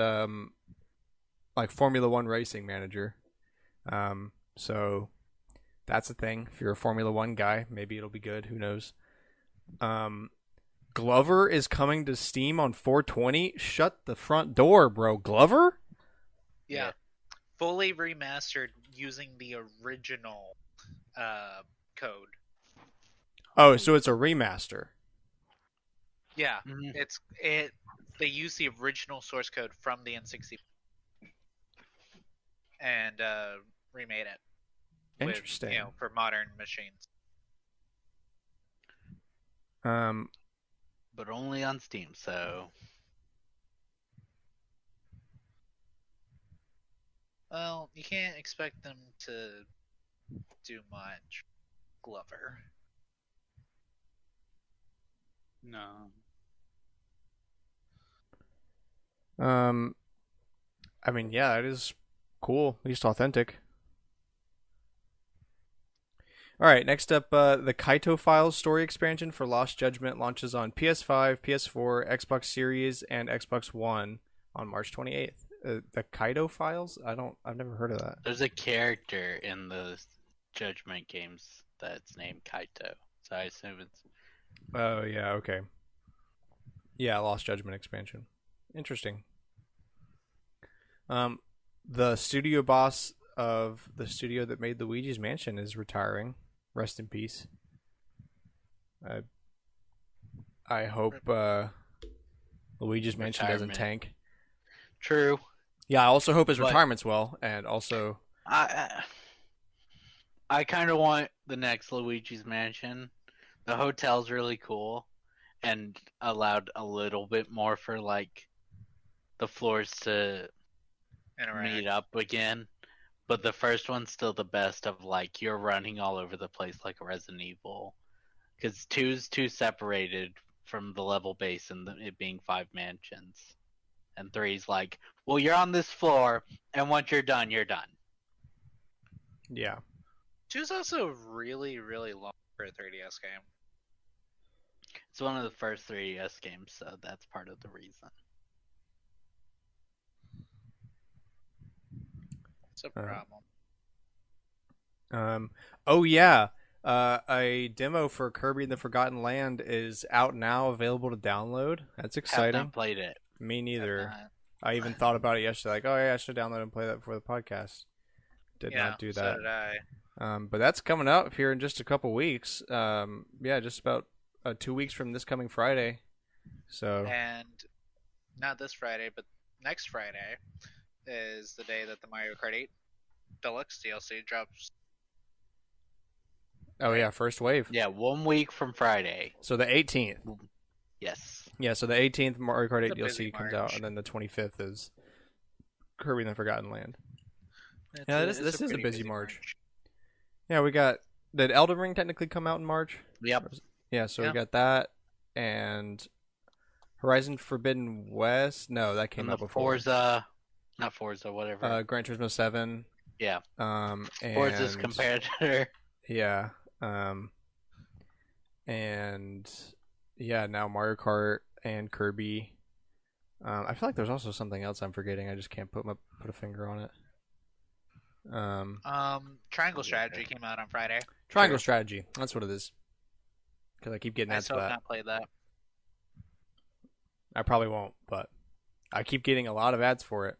like Formula One racing manager. So that's a thing. If you're a Formula One guy, maybe it'll be good. Who knows? Glover is coming to Steam on 420. Shut the front door, bro. Glover? Yeah. Fully remastered using the original code. Oh, so it's a remaster. Yeah, Mhm. They use the original source code from the N60 and remade it. Interesting. With, for modern machines. But only on Steam, so Well, you can't expect them to do much. Glover. No. I mean, yeah, it is cool. At least authentic. All right, next up, the Kaito Files story expansion for Lost Judgment launches on PS5, PS4, Xbox Series, and Xbox One on March 28th. The Kaito Files? I've never heard of that. there's a character in the Judgment games that's named Kaito. So I assume it's Oh, yeah, okay. Yeah, Lost Judgment expansion. Interesting. The studio boss of the studio that made Luigi's Mansion is retiring. Rest in peace. I hope Luigi's Mansion doesn't Retirement. tank. true. Yeah, I also hope his But- retirement's well, and also I kind of want the next Luigi's Mansion. The hotel's really cool, and allowed a little bit more for like the floors to meet up again. But the first one's still the best of like you're running all over the place like Resident Evil, because 2's too separated from the level base and it being 5 mansions, and 3's like, well, you're on this floor, and once you're done, you're done. yeah. 2's also really, really long for a 3DS game. It's one of the first 3DS games, so that's part of the reason. It's a problem. Oh yeah. A demo for Kirby and the Forgotten Land is out now, available to download. That's Have exciting. not played it. Me neither. Have not. I even thought about it yesterday, like, oh yeah, I should download and play that before the podcast. Did Yeah, not do so that. did I. But that's coming up here in just a couple weeks. Yeah, just about 2 weeks from this coming Friday. So And not this Friday, but next Friday is the day that the Mario Kart 8 Deluxe DLC drops. oh yeah, first wave. Yeah, 1 week from Friday. So the 18th. Yes. Yeah, so the 18th Mario Kart 8 It's a busy DLC comes out, March. and then the 25th is Kirby and the Forgotten Land. It's Yeah, a- this it's is a pretty busy March. Yeah, we got, did Elden Ring technically come out in March? Yep. Yeah, so Yeah. we got that, and Horizon Forbidden West. No, that came And out the before. Forza, not Forza, whatever. Gran Turismo 7. Yeah. And Forza's competitor. Yeah. And yeah, now Mario Kart and Kirby. I feel like there's also something else I'm forgetting. I just can't put a finger on it. Triangle Strategy came out on Friday. Triangle Sure. Strategy. That's what it is. Because I keep getting I ads for still have that. not played that. I probably won't, but I keep getting a lot of ads for it.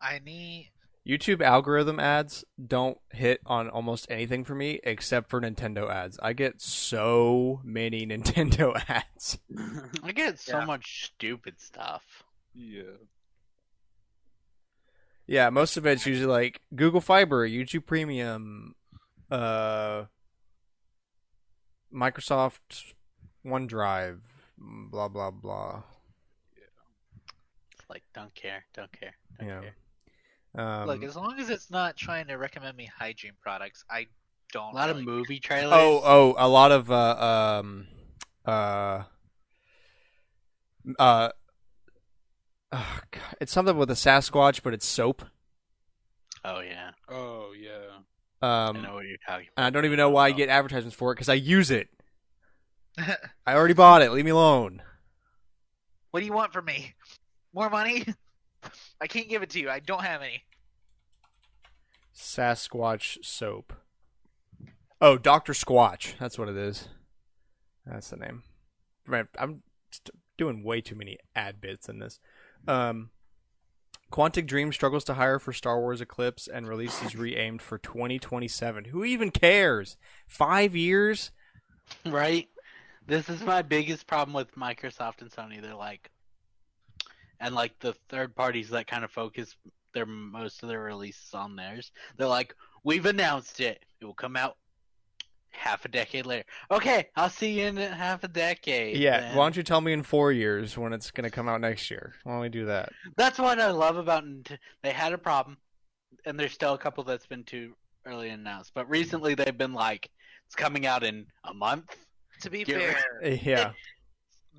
I need. YouTube algorithm ads don't hit on almost anything for me except for Nintendo ads. I get so many Nintendo ads. I get so Yeah. much stupid stuff. Yeah. Yeah, most of it's usually like Google Fiber, YouTube Premium, Microsoft OneDrive, blah blah blah. It's like, don't care. Don't care. Yeah. care. Look, as long as it's not trying to recommend me hygiene products, I don't. A lot of really movie trailers. oh, a lot of oh, God. It's something with a Sasquatch, but it's soap. Oh, yeah. Oh yeah. I know what you're talking And I about. don't even know why I get advertisements for it because I use it. I already bought it. Leave me alone. What do you want from me? More money? I can't give it to you. I don't have any. Sasquatch soap. Oh, Dr. Squatch. That's what it is. That's the name. Man, I'm doing way too many ad bits in this. Quantic Dream struggles to hire for Star Wars Eclipse and release is re-aimed for 2027. Who even cares? 5 years? Right? This is my biggest problem with Microsoft and Sony. They're like, and like the third parties that kind of focus most of their releases on theirs. They're like, we've announced it. It will come out half a decade later. Okay, I'll see you in half a decade. Yeah, then. why don't you tell me in 4 years when it's going to come out next year? Why don't we do that? That's what I love about they had a problem, and there's still a couple that's been too early announced. But recently they've been like, it's coming out in a month. To be Get fair, Yeah.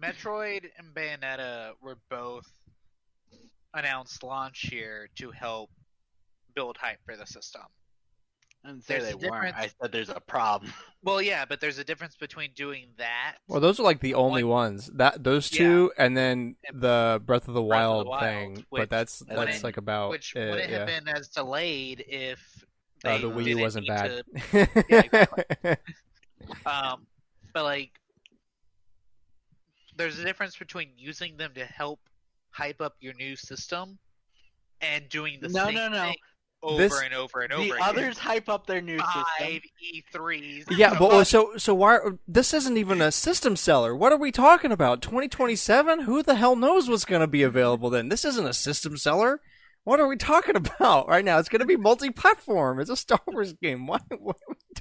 Metroid and Bayonetta were both announced launch year to help build hype for the system. I didn't say There's they a weren't. difference. I said there's a problem. Well, yeah, but there's a difference between doing that. Well, those are like the only ones. Those two, and then the Breath of the Breath of the Wild Wild, thing. which But that's wouldn't- like about which it, wouldn't yeah. have been as delayed if they The Wii U didn't wasn't need bad. to- Yeah, exactly. But like, there's a difference between using them to help hype up your new system and doing the No, same no, no. thing over This- and over and over The again. others hype up their new system. 5 E3s. Yeah, but so why? This isn't even a system seller. What are we talking about? 2027? Who the hell knows what's going to be available then? This isn't a system seller. What are we talking about right now? It's going to be multi-platform. It's a Star Wars game. What are we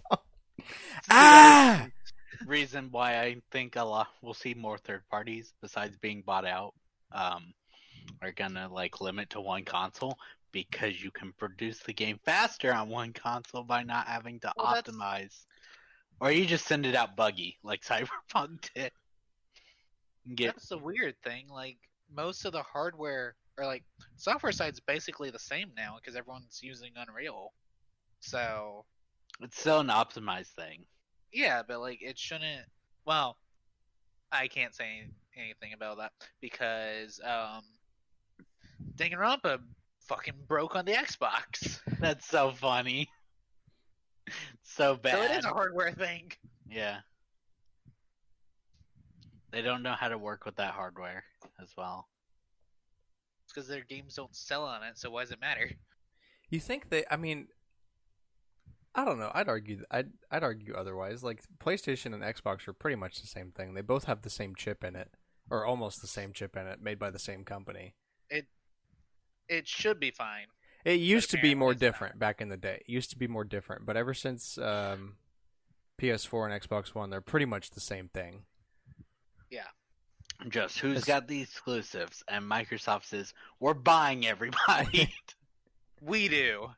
talking? Ah! Reason why I think a lot we'll see more third parties besides being bought out are gonna like limit to one console because you can produce the game faster on one console by not having to optimize, or you just send it out buggy like Cyberpunk did. That's the weird thing. Like most of the hardware or like software side's basically the same now because everyone's using Unreal. So it's still an optimized thing. yeah, but like it shouldn't. Well, I can't say anything about that because Danganronpa fucking broke on the Xbox. That's so funny. So bad. So it is a hardware thing. Yeah. They don't know how to work with that hardware as well. It's because their games don't sell on it, so why does it matter? You think they? I mean, I don't know. I'd argue otherwise. Like PlayStation and Xbox are pretty much the same thing. They both have the same chip in it, or almost the same chip in it, made by the same company. It should be fine. It used to be more it's different back in the day. It used to be more different, but ever since PS4 and Xbox One, they're pretty much the same thing. Yeah. Just who's got the exclusives, and Microsoft says we're buying everybody. We do.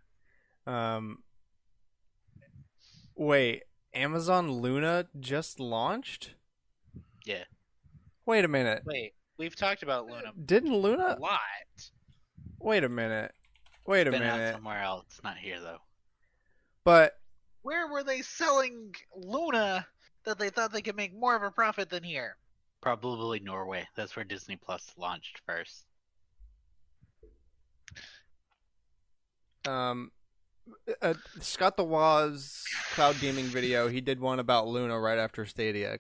Wait, Amazon Luna just launched? Yeah. Wait a minute. Wait, we've talked about Luna Didn't Luna? a lot. Wait a minute. Wait a Been out minute. somewhere else, not here though. But Where were they selling Luna that they thought they could make more of a profit than here? Probably Norway. That's where Disney Plus launched first. Scott the Waz cloud gaming video, he did one about Luna right after Stadia,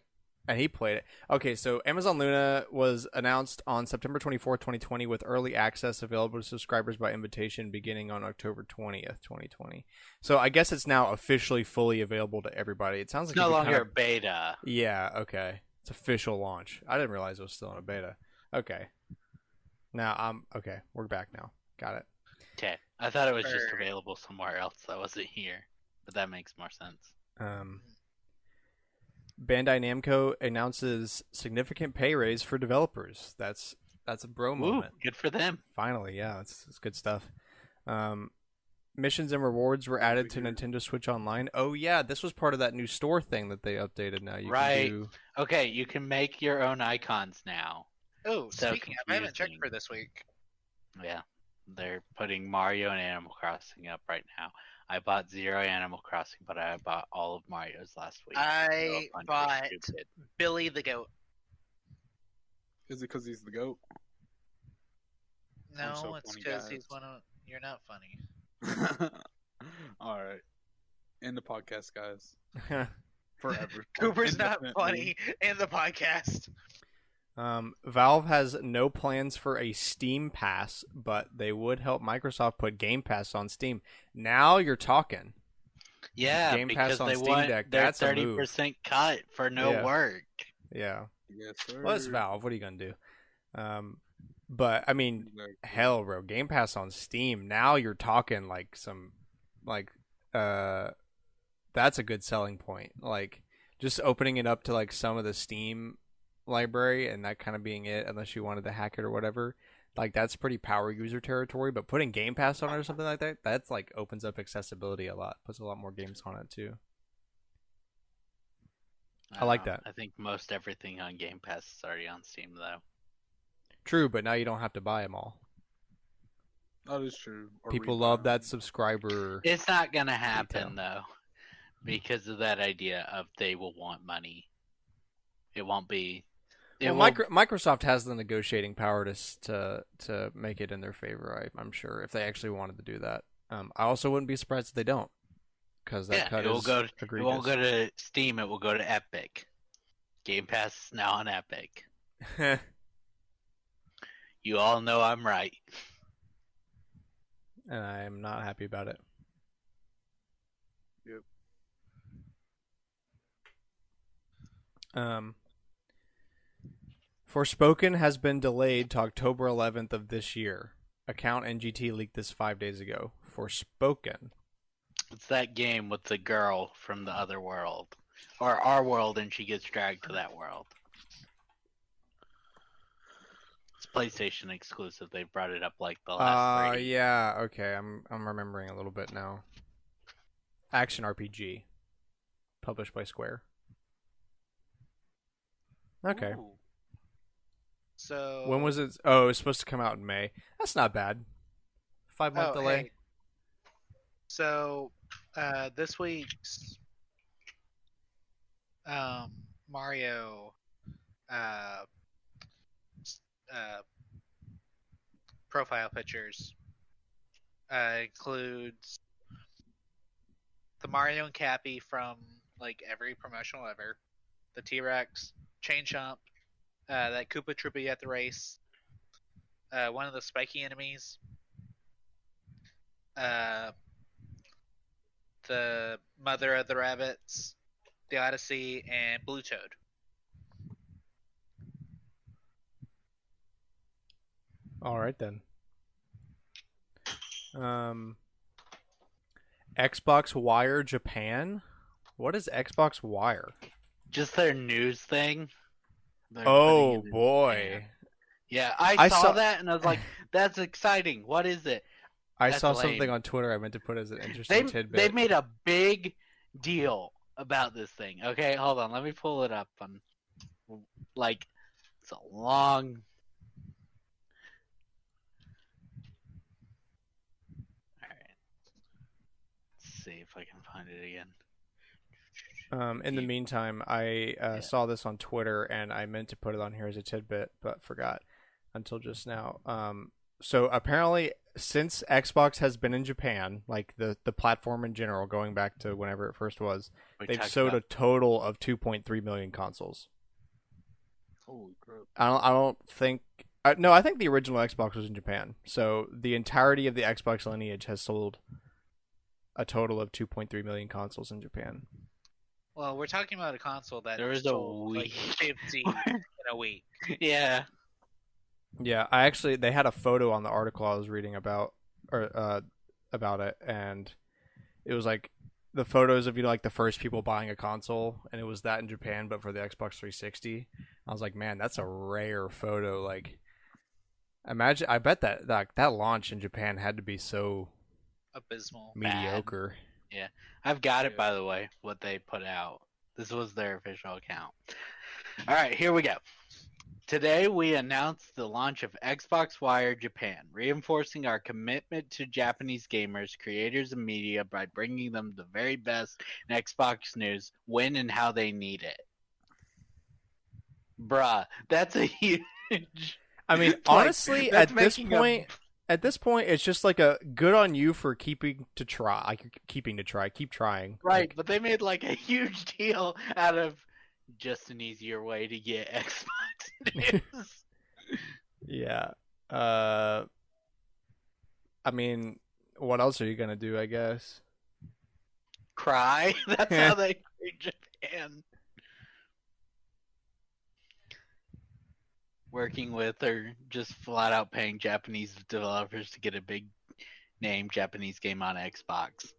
and he played it. Okay, so Amazon Luna was announced on September 24th, 2020, with early access available to subscribers by invitation beginning on October 20th, 2020. So I guess it's now officially fully available to everybody. It sounds like It's no if you longer kinda- a beta. Yeah, okay. It's official launch. I didn't realize it was still in a beta. Okay. Now, okay, we're back now. Got it. Okay. I thought it was just Or- available somewhere else that wasn't here. But that makes more sense. Bandai Namco announces significant pay raise for developers. That's a bro Woo, moment. good for them. Finally, yeah, it's good stuff. Missions and rewards were added to Nintendo Switch Online. Oh yeah, this was part of that new store thing that they updated. Now you Right. can do. Okay, you can make your own icons now. Oh, So speaking of, I haven't checked confusing. for this week. Yeah. They're putting Mario and Animal Crossing up right now. I bought zero Animal Crossing, but I bought all of Mario's last week. I So a bunch of bought stupid- Billy the Goat. Is it because he's the goat? No, so it's funny, because guys. he's one of. You're not funny. All right. End the podcast, guys. Forever. Cooper's not Indefinitely. funny in the podcast. Valve has no plans for a Steam Pass, but they would help Microsoft put Game Pass on Steam. Now you're talking. Yeah, Game Pass because on they Steam want Deck, their that's a move. 30% cut for no Yeah. work. Yeah. Yes, sir. Well, it's Valve. What are you gonna do? But I mean, Exactly. hell, bro, Game Pass on Steam. Now you're talking like that's a good selling point. Like just opening it up to like some of the Steam library and that kind of being it, unless you wanted to hack it or whatever. Like that's pretty power user territory. But putting Game Pass on it or something like that, that's like opens up accessibility a lot. Puts a lot more games on it too. I like don't know. that. I think most everything on Game Pass is already on Steam, though. True, but now you don't have to buy them all. That is true. Or People rebuy love that them. subscriber. It's not going to happen, Retail. though, because of that idea of they will want money. It won't be. Well, will- Microsoft has the negotiating power to make it in their favor. I'm sure if they actually wanted to do that. I also wouldn't be surprised if they don't, because that yeah, cut it will is go. It egregious. won't go to Steam. It will go to Epic. Game Pass is now on Epic. You all know I'm right. And I'm not happy about it. Yep. Forspoken has been delayed to October 11th of this year. account NGT leaked this 5 days ago. Forspoken. It's that game with the girl from the other world. Or our world, and she gets dragged to that world. It's PlayStation exclusive. They brought it up like the last 3. Yeah, okay. I'm remembering a little bit now. Action RPG. Published by Square. Okay. Ooh. So When was it? Oh, it was supposed to come out in May. That's not bad. 5-month delay. Hey. So this week's Mario profile pictures includes the Mario and Cappy from like every promotional ever, the T-Rex, Chain Chomp, that Koopa Troopa you have to race, one of the spiky enemies, the mother of the rabbits, the Odyssey, and Blue Toad. All right then. Xbox Wire Japan. What is Xbox Wire? Just their news thing. They're Oh putting it in boy. Japan. Yeah, I saw- saw that and I was like, "That's exciting. What is it?" I That's saw lame. something on Twitter I meant to put as an interesting tidbit. They made a big deal about this thing. Okay, hold on. Let me pull it up. Like, it's a long. All right. Let's see if I can find it again. In the meantime, I saw this on Twitter and I meant to put it on here as a tidbit, but forgot until just now. So apparently, since Xbox has been in Japan, like the platform in general, going back to whenever it first was, We they've talked sold about- a total of 2.3 million consoles. Holy crap. I don't think. No, I think the original Xbox was in Japan. So the entirety of the Xbox lineage has sold a total of 2.3 million consoles in Japan. Well, we're talking about a console that There was a sold like week. 50 in a week. Yeah. Yeah, they had a photo on the article I was reading about it, and it was like the photos of like the first people buying a console, and it was that in Japan, but for the Xbox 360. I was like, man, that's a rare photo. Like, imagine, I bet that launch in Japan had to be so Abysmal. mediocre. I've got it, Yeah. by the way, what they put out. This was their official account. All right, here we go. Today, we announced the launch of Xbox Wire Japan, reinforcing our commitment to Japanese gamers, creators, and media by bringing them the very best in Xbox news when and how they need it. Bruh, that's a huge. I mean, Like, honestly, that's at this making a- point, it's just like a good on you for keeping to try, keep trying. Right, Like, but they made like a huge deal out of just an easier way to get Xbox news. yeah. I mean, what else are you gonna do? I guess. Cry. That's how they treat Japan. Working with or just flat out paying Japanese developers to get a big name Japanese game on Xbox.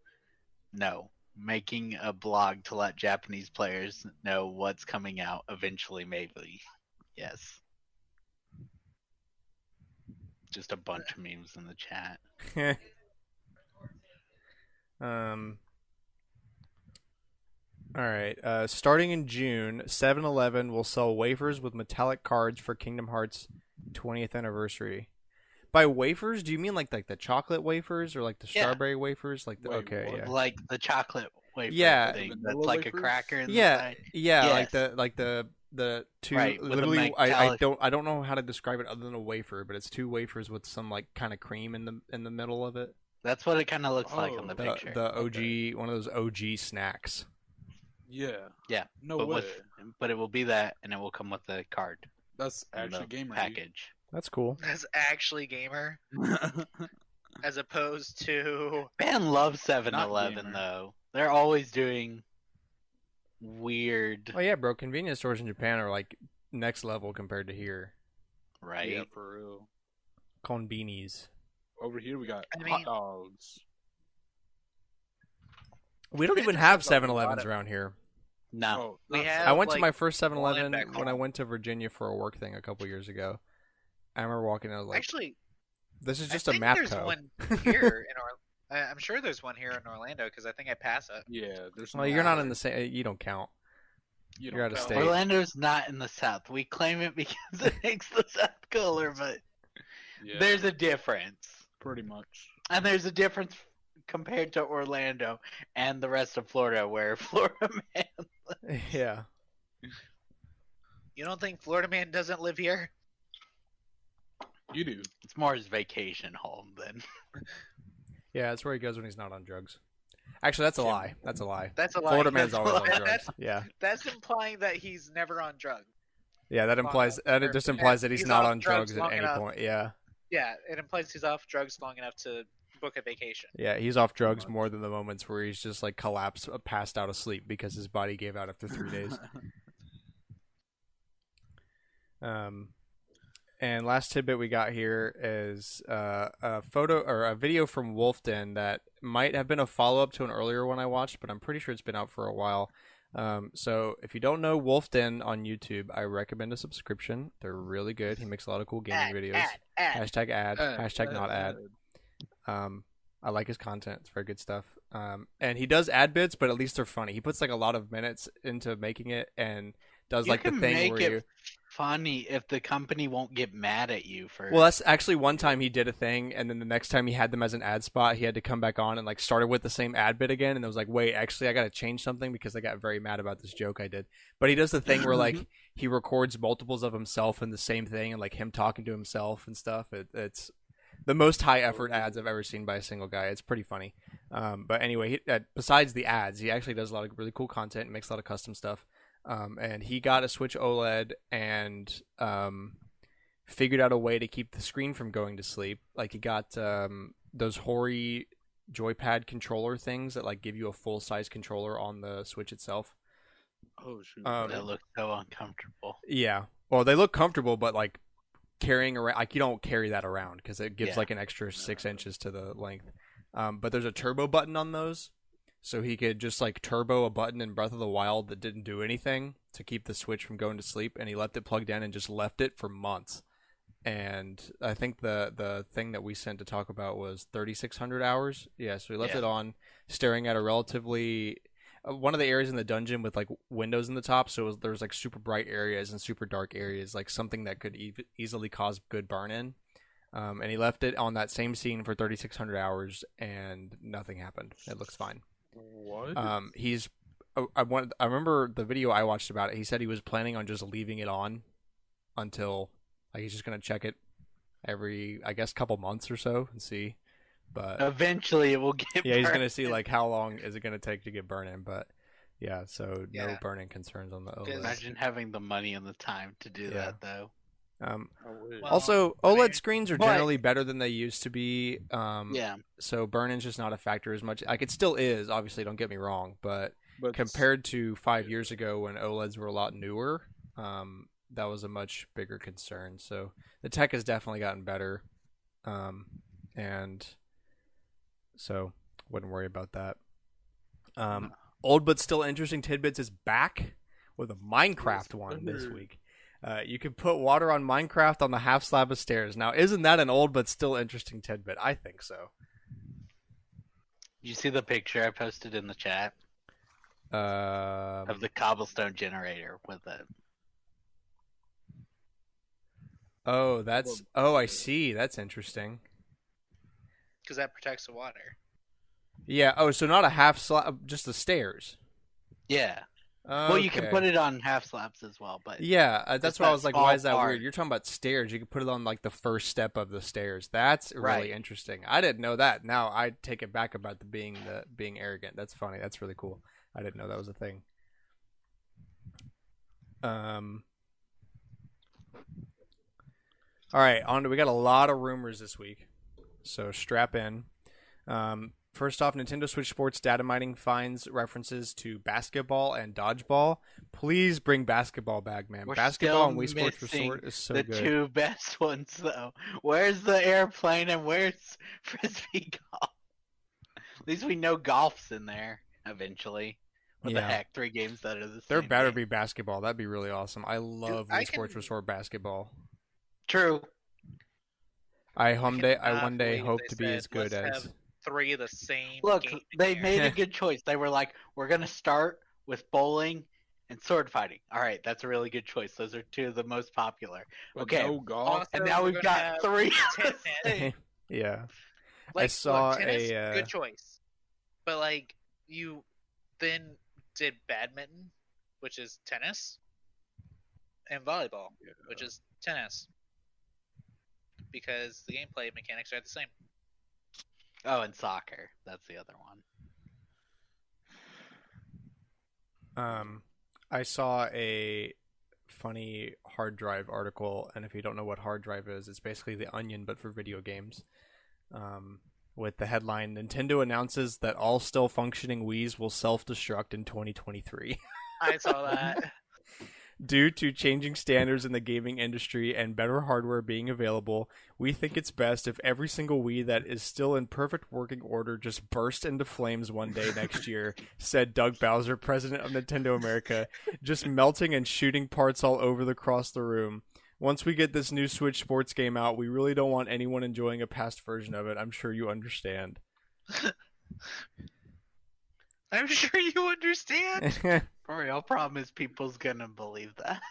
No. Making a blog to let Japanese players know what's coming out eventually, maybe. Yes. Just a bunch of memes in the chat. All right. Starting in June, 7-Eleven will sell wafers with metallic cards for Kingdom Hearts 20th anniversary. By wafers, do you mean like the chocolate wafers or like the Yeah. strawberry wafers? Like Wait, okay, what? yeah. Like the chocolate wafer Yeah. thing. Vanilla That's like wafers? a cracker in the Yeah, side. yeah, Yes. like the two Right, with the literally I metallic- don't know how to describe it other than a wafer, but it's two wafers with some like kind of cream in the middle of it. That's what it kind of looks like on the Oh. picture. The OG one of those OG snacks. Yeah. Yeah, No but way. but it will be that, and it will come with the card That's and actually the gamer. package. That's cool. That's actually gamer, dude. as opposed to Ben loves 7-Eleven gamer. though. They're always doing weird, Oh yeah, bro. Convenience stores in Japan are like next level compared to here. right? Yeah, for real. Konbinis. Over here we got I mean- hot dogs. We don't even There's have a lot 7-Elevens of- around here. No. Oh, We not have- I went to like, my first one 7-Eleven back when I home. went to Virginia for a work thing a couple years ago. I remember walking in, I was like, Actually, this is just I a think math there's code. one here in I'm sure there's one here in Orlando because I think I pass it. Yeah, there's. Well, you're not in the same. You don't count. You You're out of know. state. Orlando's not in the South. We claim it because it makes the South cooler, but Yeah, there's a difference. pretty much. And there's a difference compared to Orlando and the rest of Florida, where Florida man. Yeah. You don't think Florida man doesn't live here? You do. It's more his vacation home than. Yeah, that's where he goes when he's not on drugs. Actually, that's a lie. That's a lie. That's a lie. Florida man's That's always a on lie. drugs. Yeah. That's implying that he's never on drugs. Yeah, that implies that it just implies that he's He's not off on drugs drugs at long any enough. point. Yeah. Yeah, it implies he's off drugs long enough to book a vacation. Yeah, he's off drugs much. more than the moments where he's just like collapsed, passed out asleep because his body gave out after 3 days. And last tidbit we got here is a photo or a video from Wolfden that might have been a follow up to an earlier one I watched, but I'm pretty sure it's been out for a while. So if you don't know Wolfden on YouTube, I recommend a subscription. They're really good. He makes a lot of cool gaming videos. Hashtag ad. Hashtag not ad. I like his content. It's very good stuff. And he does ad bits, but at least they're funny. He puts like a lot of minutes into making it and does You like the can thing make where it you. funny if the company won't get mad at you for. Well, that's actually one time he did a thing, and then the next time he had them as an ad spot, he had to come back on and like started with the same ad bit again, and it was like, wait, actually, I got to change something because I got very mad about this joke I did. But he does the thing where like he records multiples of himself in the same thing, and like him talking to himself and stuff. It's the most high effort ads I've ever seen by a single guy. It's pretty funny. But anyway, besides the ads, he actually does a lot of really cool content and makes a lot of custom stuff. And he got a Switch OLED and figured out a way to keep the screen from going to sleep. Like he got those Hori joypad controller things that like give you a full size controller on the Switch itself. Oh shoot. That looks so uncomfortable. Yeah. Well, they look comfortable, but like carrying around, like you don't carry that around because it gives like an extra 6 inches to the length. But there's a turbo button on those. So he could just like turbo a button in Breath of the Wild that didn't do anything to keep the Switch from going to sleep, and he left it plugged in and just left it for months. And I think the thing that we sent to talk about was 3,600 hours. Yeah, so he left it on, staring at a relatively one of the areas in the dungeon with like windows in the top. So there was like super bright areas and super dark areas, like something that could easily cause good burn in. And he left it on that same scene for 3,600 hours, and nothing happened. It looks fine. What? I remember the video I watched about it. He said he was planning on just leaving it on until like he's just gonna check it every, I guess, couple months or so and see. But Eventually, it will get. yeah, he's burned. gonna see like how long is it gonna take to get burn in. But yeah, so no Yeah. burning concerns on the OLED. Imagine having the money and the time to do that, though. I wish. Well, Also, I mean- OLED screens are But- generally better than they used to be. Yeah. So burn-in's just not a factor as much. Like it still is, obviously. Don't get me wrong, but But compared to 5 years ago when OLEDs were a lot newer, that was a much bigger concern. So the tech has definitely gotten better, and so wouldn't worry about that. Old but still interesting tidbits is back with a Minecraft one this week. You can put water on Minecraft on the half slab of stairs. Now, isn't that an old but still interesting tidbit? I think so. You see the picture I posted in the chat of the cobblestone generator with it. Oh, that's. Oh, I see. That's interesting. Because that protects the water. Yeah. Oh, so not a half slab, just the stairs. Yeah. Okay. Well, you can put it on half slabs as well, but Yeah, that's Just why I that was like, small why is that part. weird? You're talking about stairs. You could put it on like the first step of the stairs. That's really Right. interesting. I didn't know that. Now I take it back about the being arrogant. That's funny. That's really cool. I didn't know that was a thing. All right, we got a lot of rumors this week, so strap in. First off, Nintendo Switch Sports data mining finds references to basketball and dodgeball. Please bring basketball back, man. We're Basketball still and Wii Sports missing Resort is so the good. two best ones, though. Where's the airplane and where's frisbee golf? At least we know golf's in there eventually. What the Yeah. heck? 3 games that are the There same better game. be basketball. That'd be really awesome. I love I Wii Sports can- Resort basketball. True. I one day believe hope they to be as said, good "Let's as. have 3 of the same Look, game they in made here." a good choice. They were like, we're gonna start with bowling and sword fighting. All right, that's a really good choice. Those are 2 of the most popular. But Okay, no golf. Also, and now we're we've gonna got have 3. tennis. Yeah. Like, saw look, tennis, a, good choice. But like you then did badminton, which is tennis, and volleyball, which is tennis. Because the gameplay mechanics are the same. Oh, and soccer. That's the other one. I saw a funny hard drive article, and if you don't know what hard drive is, it's basically the Onion but for video games. With the headline, Nintendo announces that all still functioning Wiis will self-destruct in 2023. I saw that. Due to changing standards in the gaming industry and better hardware being available, we think it's best if every single Wii that is still in perfect working order just bursts into flames one day next year, said Doug Bowser, president of Nintendo America, just melting and shooting parts all over across the room. Once we get this new Switch sports game out, we really don't want anyone enjoying a past version of it. I'm sure you understand. I'm sure you understand. For real, problem is people's gonna believe that.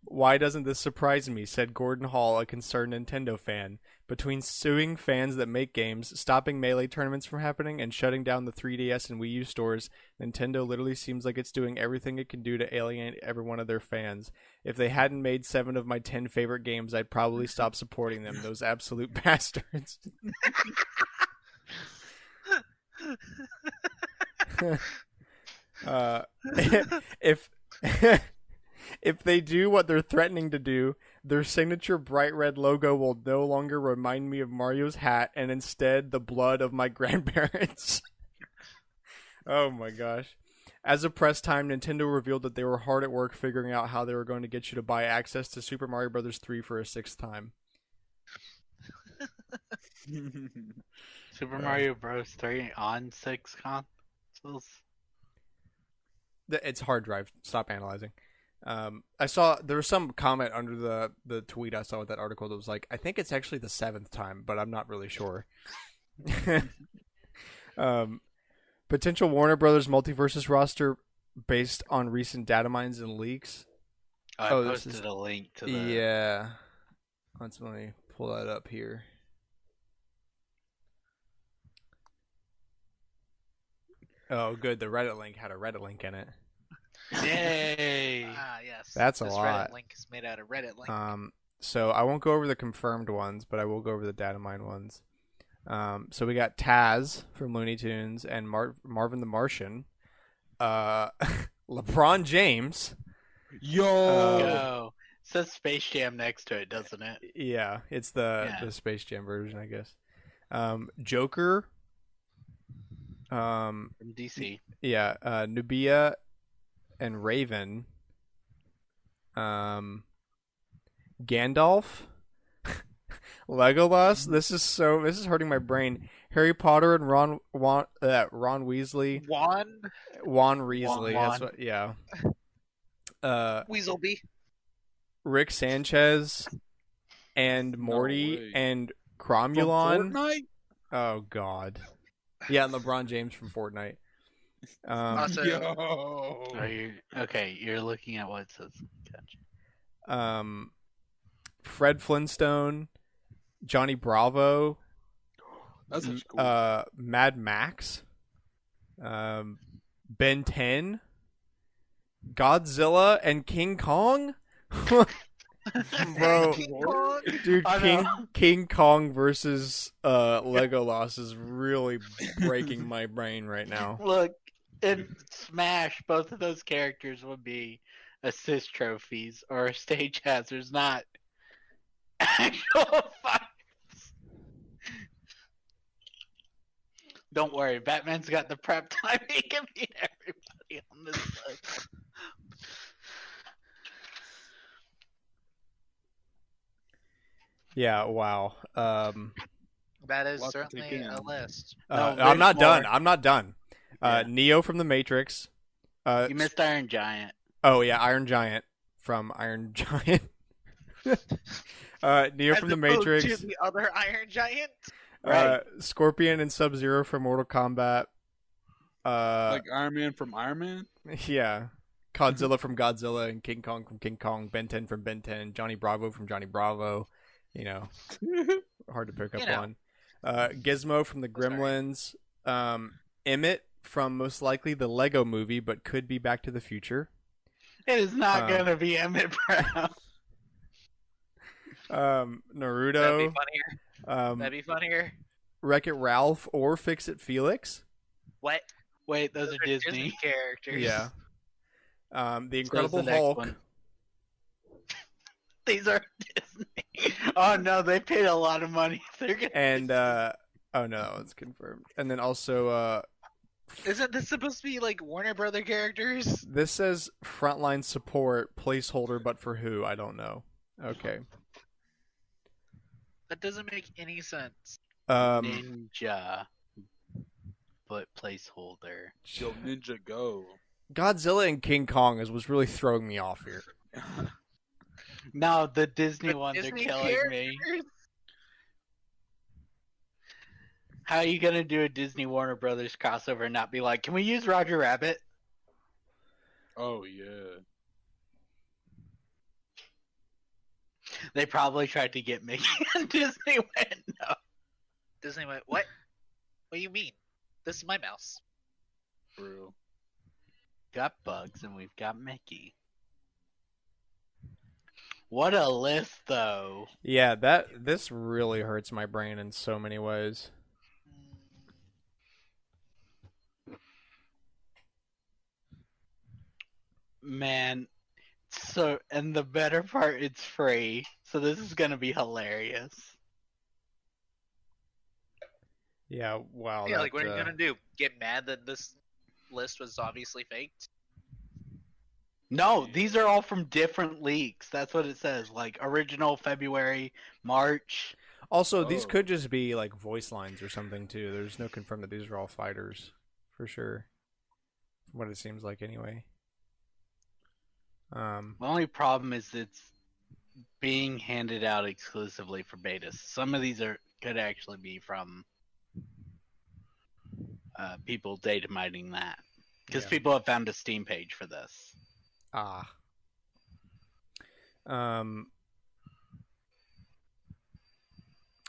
Why doesn't this surprise me? Said Gordon Hall, a concerned Nintendo fan. Between suing fans that make games, stopping Melee tournaments from happening, and shutting down the 3DS and Wii U stores, Nintendo literally seems like it's doing everything it can do to alienate every one of their fans. If they hadn't made 7 of my 10 favorite games, I'd probably stop supporting them, those absolute bastards. If if they do what they're threatening to do, their signature bright red logo will no longer remind me of Mario's hat and instead the blood of my grandparents. Oh my gosh. As of press time, Nintendo revealed that they were hard at work figuring out how they were going to get you to buy access to Super Mario Bros. 3 for a 6th time. Super Mario Bros. 3 on 6 consoles? It's hard drive. Stop analyzing. I saw there was some comment under the tweet I saw with that article that was like, I think it's actually the 7th time, but I'm not really sure. Potential Warner Brothers multiversus roster based on recent data mines and leaks. I Oh, this posted is- a link to the. Yeah. Let me pull that up here. Oh, good. The Reddit link had a Reddit link in it. Yay! Ah, yes. That's a this lot. Reddit link is made out of Reddit link. So I won't go over the confirmed ones, but I will go over the data mine ones. So we got Taz from Looney Tunes and Marvin the Martian. LeBron James. Yo. Go. It says Space Jam next to it, doesn't it? Yeah, it's the Space Jam version, I guess. Joker. From DC. Yeah, Nubia and Raven. Gandalf. Legolas. This is hurting my brain. Harry Potter and Ron Weasley. Juan Juan Weasley. Juan. That's what. Yeah. Weaselby. Rick Sanchez and Morty way. and From Cromulon. Fortnite? Oh God. Yeah, and LeBron James from Fortnite. Also, Yo. You're looking at what it says. Gotcha. Fred Flintstone, Johnny Bravo, That's such cool. Mad Max, Ben 10, Godzilla, and King Kong. Bro, King Kong. dude, I know. King Kong versus Legolas is really breaking my brain right now. Look, in Smash, both of those characters would be assist trophies or stage hazards, not actual fights. Don't worry, Batman's got the prep time. He can beat everybody on this list. Yeah, wow. That is Lots to take certainly a in. list. No, I'm not there's done. more. I'm not done. Yeah. Neo from the Matrix. You missed Iron Giant. Oh yeah, Iron Giant from Iron Giant. Neo As from the opposed Matrix. to the other Iron Giant. Right. Scorpion and Sub-Zero from Mortal Kombat. Like Iron Man from Iron Man. Yeah. Godzilla from Godzilla and King Kong from King Kong, Ben 10 from Ben 10, Johnny Bravo from Johnny Bravo. You know, hard to pick up You know. on. Gizmo from the Gremlins. Emmett from most likely the Lego movie, but could be Back to the Future. It is not gonna be Emmett Brown. That'd Naruto. be funnier. That'd be funnier. Wreck-It Ralph or Fix-It Felix. What? Wait, those are Disney. characters. Yeah. The So is Incredible the next Hulk. one. These are Disney. Oh no, they paid a lot of money. They're gonna And oh no, it's confirmed. And then also Isn't this supposed to be like Warner Brother characters? this says frontline support placeholder, but for who? I don't know. Okay. That doesn't make any sense. Ninja, but placeholder. Yo, Ninja Go. Godzilla and King Kong was really throwing me off here. No, the Disney The ones Disney are killing me. characters? How are you gonna do a Disney Warner Brothers crossover and not be like, can we use Roger Rabbit? Oh yeah. They probably tried to get Mickey, and Disney went no. Disney went, what? What do you mean? This is my mouse. For real. Got Bugs and we've got Mickey. What a list, though. Yeah, this really hurts my brain in so many ways. Man, so, and the better part, it's free. So this is gonna be hilarious. Yeah, wow. Yeah, that, like what are you gonna do? Get mad that this list was obviously faked? No, these are all from different leaks. That's what it says. Like original February, March. Also, these Oh. could just be like voice lines or something too. There's no confirm that these are all fighters, for sure. What it seems like, anyway. The only problem is it's being handed out exclusively for betas. Some of these could actually be from people data mining that, because Yeah. people have found a Steam page for this. Ah. All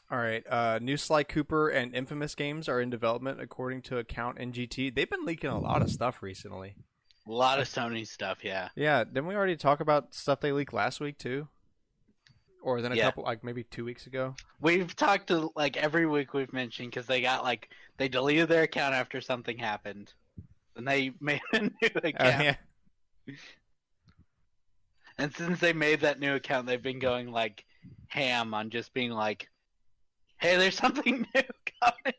right. New Sly Cooper and Infamous games are in development, according to account NGT. They've been leaking a lot of stuff recently. A lot of Sony stuff, yeah. Yeah, didn't we already talk about stuff they leaked last week too? Or then a Yeah. couple, like maybe 2 weeks ago? We've talked to like every week we've mentioned because they got like they deleted their account after something happened, and they made a new account. Yeah. And since they made that new account, they've been going like ham on just being like, "Hey, there's something new coming."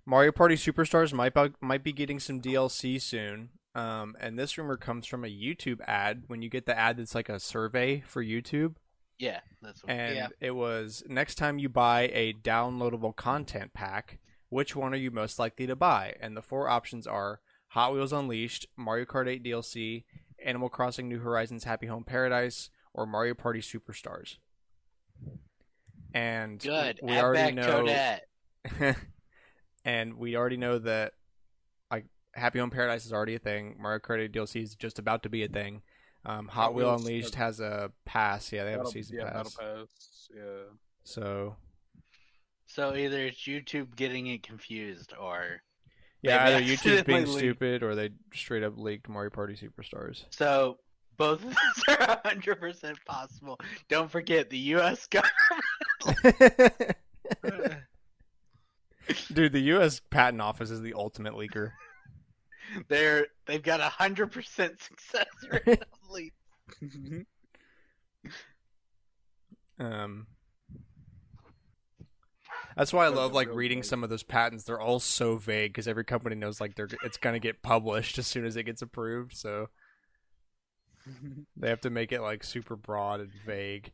Mario Party Superstars might be getting some DLC soon. And this rumor comes from a YouTube ad. When you get the ad, it's like a survey for YouTube. Yeah, that's what. And it was, next time you buy a downloadable content pack, which one are you most likely to buy? And the 4 options are Hot Wheels Unleashed, Mario Kart 8 DLC, Animal Crossing New Horizons Happy Home Paradise, or Mario Party Superstars. And Good. we Add already back know Toadette. and we already know that like Happy Home Paradise is already a thing. Mario Kart 8 DLC is just about to be a thing. Hot Wheel Wheels Unleashed has a pass. Yeah, they have a season pass. Battle Pass. Yeah. So So either it's YouTube getting it confused, or yeah, Maybe either YouTube's being accidentally leaked. stupid or they straight up leaked Mario Party Superstars. so both of those are 100% possible. Don't forget the U.S. government. Dude, the U.S. Patent Office is the ultimate leaker. They've got 100% success rate on leaks. Um, that's why I That's love a like real reading joke. some of those patents. They're all so vague because every company knows like it's gonna get published as soon as it gets approved. So they have to make it like super broad and vague.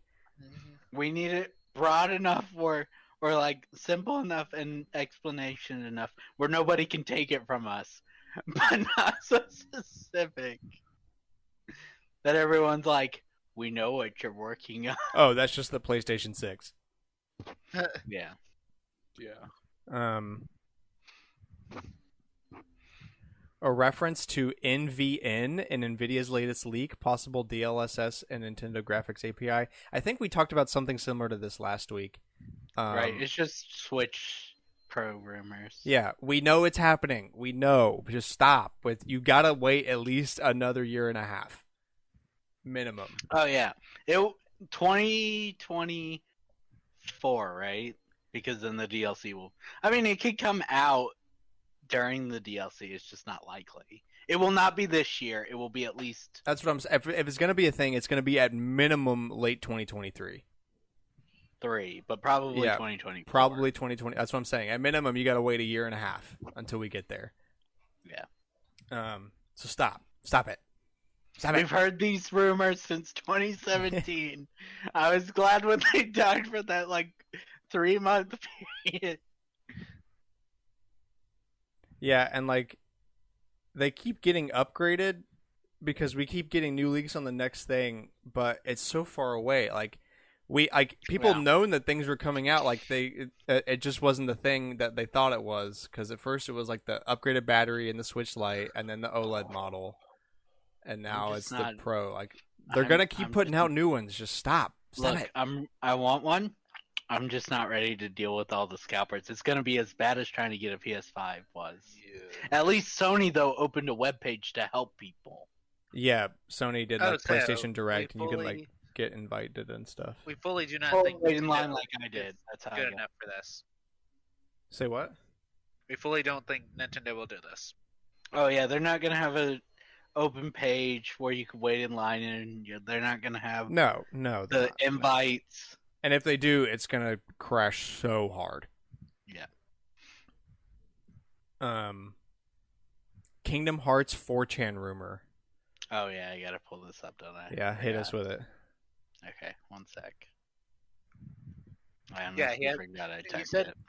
We need it broad enough or like simple enough and explanation enough where nobody can take it from us, but not so specific that everyone's like, we know what you're working on. Oh, that's just the PlayStation 6. Yeah. Yeah. A reference to NVN in NVIDIA's latest leak, possible DLSS and Nintendo Graphics API. I think we talked about something similar to this last week. Right. It's just Switch Pro rumors. Yeah, we know it's happening. We know. Just stop. You gotta wait at least another year and a half, minimum. Oh yeah. It 2024, right? Because then the DLC will. I mean, it could come out during the DLC. It's just not likely. It will not be this year. It will be at least That's what I'm saying. If it's gonna be a thing, it's gonna be at minimum late 2023. 3, but probably Yeah, 2024. Probably 2020. That's what I'm saying. At minimum, you gotta wait a year and a half until we get there. Yeah. So stop it. We've heard these rumors since 2017. I was glad when they died for that like 3-month period. Yeah, and like they keep getting upgraded because we keep getting new leaks on the next thing, but it's so far away. Like people known that things were coming out. Like it just wasn't the thing that they thought it was. Because at first it was like the upgraded battery and the Switch Lite, and then the OLED model, and now it's the Pro. Like they're gonna keep putting out new ones. Just stop. Look, it. I want one. I'm just not ready to deal with all the scalpers. It's gonna be as bad as trying to get a PS5 was. Yeah. At least Sony though opened a webpage to help people. Yeah, Sony did Oh, like so PlayStation Direct, we and you can fully- like get invited and stuff. We fully do not Fully think wait in Nintendo line like I is did. That's how I good got. enough for this. Say what? We fully don't think Nintendo will do this. Oh yeah, they're not gonna have a open page where you can wait in line, and they're not gonna have No, the invites. And if they do, it's gonna crash so hard. Yeah. Kingdom Hearts 4chan rumor. Oh yeah, I gotta pull this up, don't I? Yeah, hit us with it. Okay, one sec.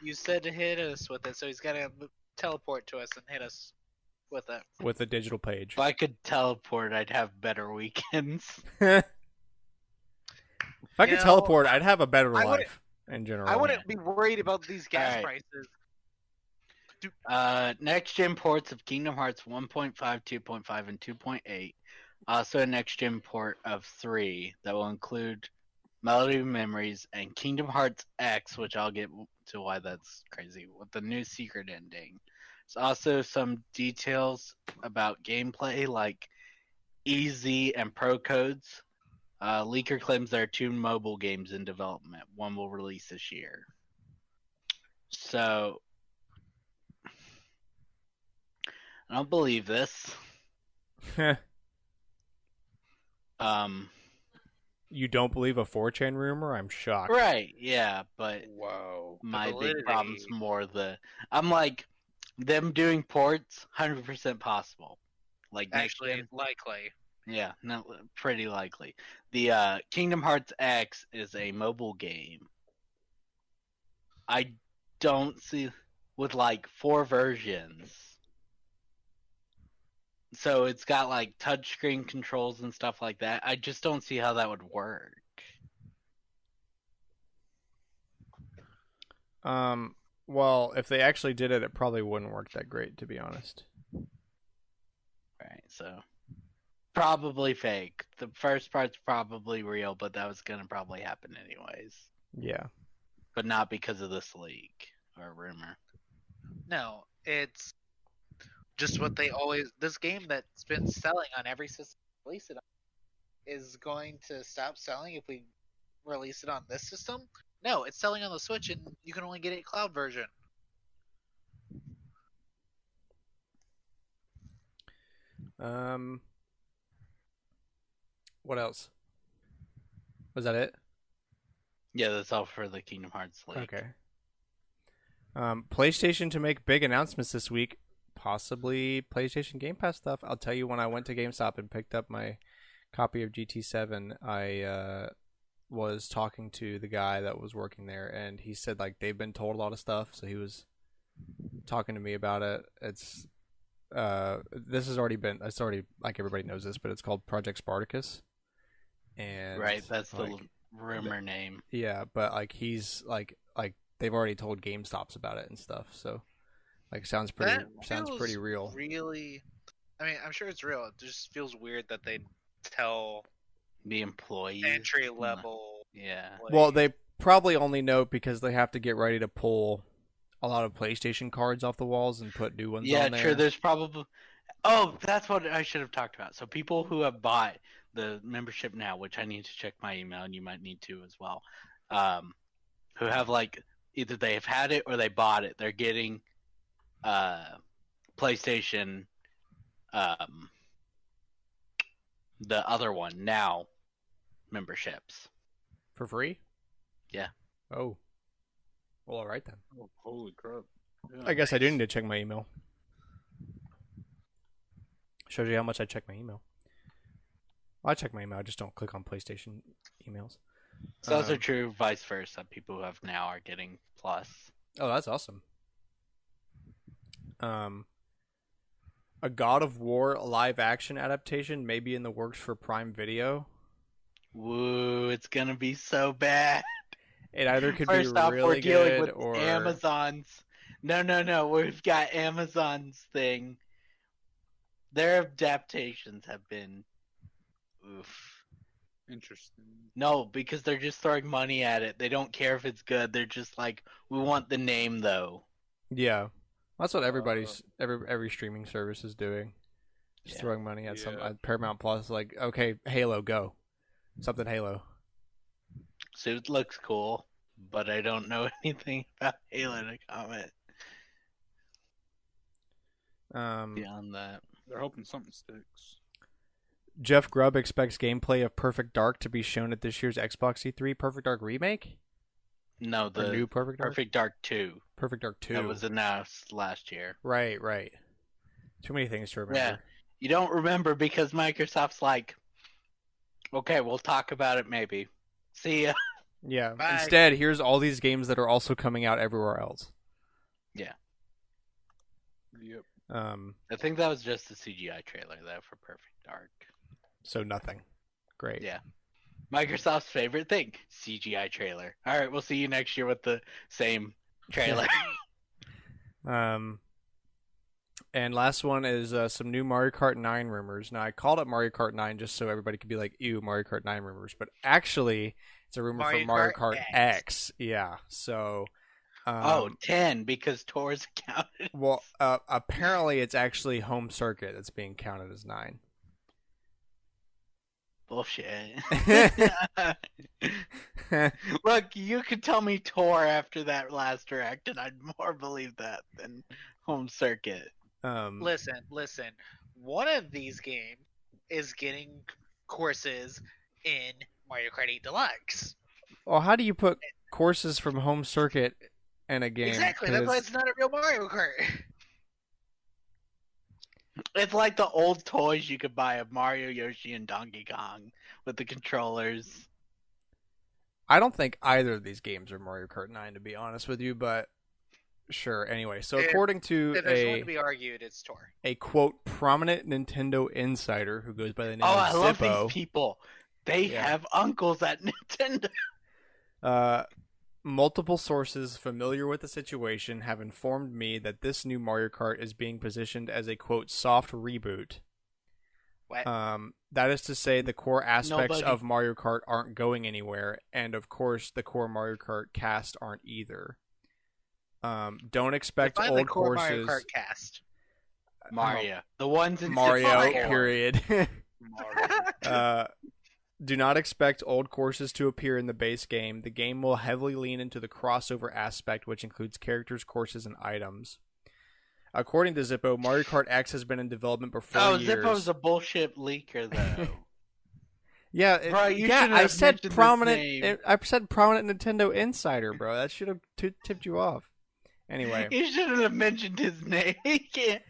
You said to hit us with it, so he's got to teleport to us and hit us with it. With a digital page. If I could teleport, I'd have better weekends. If I could teleport, I'd have a better life in general. I wouldn't be worried about these gas prices. Next gen ports of Kingdom Hearts 1.5, 2.5, and 2.8. Also a next gen port of 3 that will include Melody of Memories and Kingdom Hearts X, which I'll get to why that's crazy, with the new secret ending. There's also some details about gameplay like EZ and Pro codes. Leaker claims there are 2 mobile games in development. One will release this year. So I don't believe this. You don't believe a 4chan rumor? I'm shocked. Right, yeah, but wow. My big problem's more I'm like, them doing ports, 100% possible. Like actually likely. Yeah, no, pretty likely. The Kingdom Hearts X is a mobile game. I don't see with like 4 versions. So it's got like touchscreen controls and stuff like that. I just don't see how that would work. Well, if they actually did it, it probably wouldn't work that great, to be honest. Right, so probably fake. The first part's probably real, but that was gonna probably happen anyways. Yeah. But not because of this leak or rumor. No, it's just what they always. This game that's been selling on every system release it on is going to stop selling if we release it on this system. No, it's selling on the Switch, and you can only get a cloud version. What else? Was that it? Yeah, that's all for the Kingdom Hearts leak. Okay. PlayStation to make big announcements this week. Possibly PlayStation Game Pass stuff. I'll tell you, when I went to GameStop and picked up my copy of GT7, I was talking to the guy that was working there, and he said like they've been told a lot of stuff, so he was talking to me about it. It's it's already like everybody knows this, but it's called Project Spartacus. And Right, that's like, the rumor name. yeah, but like he's like they've already told GameStops about it and stuff, so like sounds pretty feels real. Really, I mean, I'm sure it's real. It just feels weird that they tell The employees. entry level. Yeah. Well, they probably only know because they have to get ready to pull a lot of PlayStation cards off the walls and put new ones Yeah, on there. true. There's probably. Oh, that's what I should have talked about. So people who have bought the membership now, which I need to check my email, and you might need to as well, who have like either they've had it or they bought it, they're getting PlayStation, the other one now memberships. For free? Yeah. Oh. Well, all right then. Oh, holy crap! Yeah. I guess I do need to check my email. Shows you how much I check my email. Well, I check my email. I just don't click on PlayStation emails. It's also true vice versa. People who have now are getting Plus. Oh, that's awesome. A God of War live action adaptation may be in the works for Prime Video. Woo, it's gonna be so bad. It either could First be off, really we're dealing good with or Amazon's. No. We've got Amazon's thing. Their adaptations have been, oof. Interesting. No, because they're just throwing money at it. They don't care if it's good. They're just like, we want the name though. yeah. That's what every streaming service is doing. Just Yeah. throwing money at some Yeah. Paramount Plus. Like, okay, Halo, go, something Halo. Suit looks cool, but I don't know anything about Halo to comment beyond that. They're hoping something sticks. Jeff Grubb expects gameplay of Perfect Dark to be shown at this year's Xbox E3. Perfect Dark remake? No, Or the new Perfect Dark? Perfect Dark 2 Perfect Dark 2. that was announced last year. Right. Too many things to remember. Yeah. You don't remember because Microsoft's like, okay, we'll talk about it maybe. See ya. Yeah. Bye. Instead, here's all these games that are also coming out everywhere else. Yep. I think that was just the CGI trailer though for Perfect Dark. So nothing. Great. Yeah. Microsoft's favorite thing, CGI trailer. All right, we'll see you next year with the same trailer. And last one is some new Mario Kart 9 rumors. Now, I called it Mario Kart 9 just so everybody could be like, ew, Mario Kart 9 rumors. But actually, it's a rumor for Mario Kart X. Yeah. So. 10 because tours counted. Well, apparently it's actually home circuit that's being counted as 9. Bullshit. Look, you could tell me tour after that last direct, and I'd more believe that than home circuit. Listen. One of these games is getting courses in Mario Kart 8 Deluxe. Well, how do you put courses from home circuit in a game? Exactly. That's why it's not a real Mario Kart. It's like the old toys you could buy of Mario, Yoshi, and Donkey Kong with the controllers. I don't think either of these games are Mario Kart 9, to be honest with you, but sure. Anyway, so according to If there's one to be argued, it's Tor. a quote prominent Nintendo insider who goes by the name Oh, I of love Zippo, these people. They have uncles at Nintendo. multiple sources familiar with the situation have informed me that this new Mario Kart is being positioned as a quote soft reboot. What? That is to say, the core aspects Nobody- of Mario Kart aren't going anywhere, and of course, the core Mario Kart cast aren't either. Don't expect Define the old core courses. Mario Kart cast. Mario. The ones in Mario. 64. Period. Mario. Do not expect old courses to appear in the base game. The game will heavily lean into the crossover aspect, which includes characters, courses, and items. According to Zippo, Mario Kart X has been in development for 4 years. Zippo's a bullshit leaker, though. Yeah, Bro, you yeah. shouldn't I have said mentioned his prominent. name. I said prominent Nintendo insider, bro. That should have tipped you off. Anyway, You shouldn't have mentioned his name. He can't.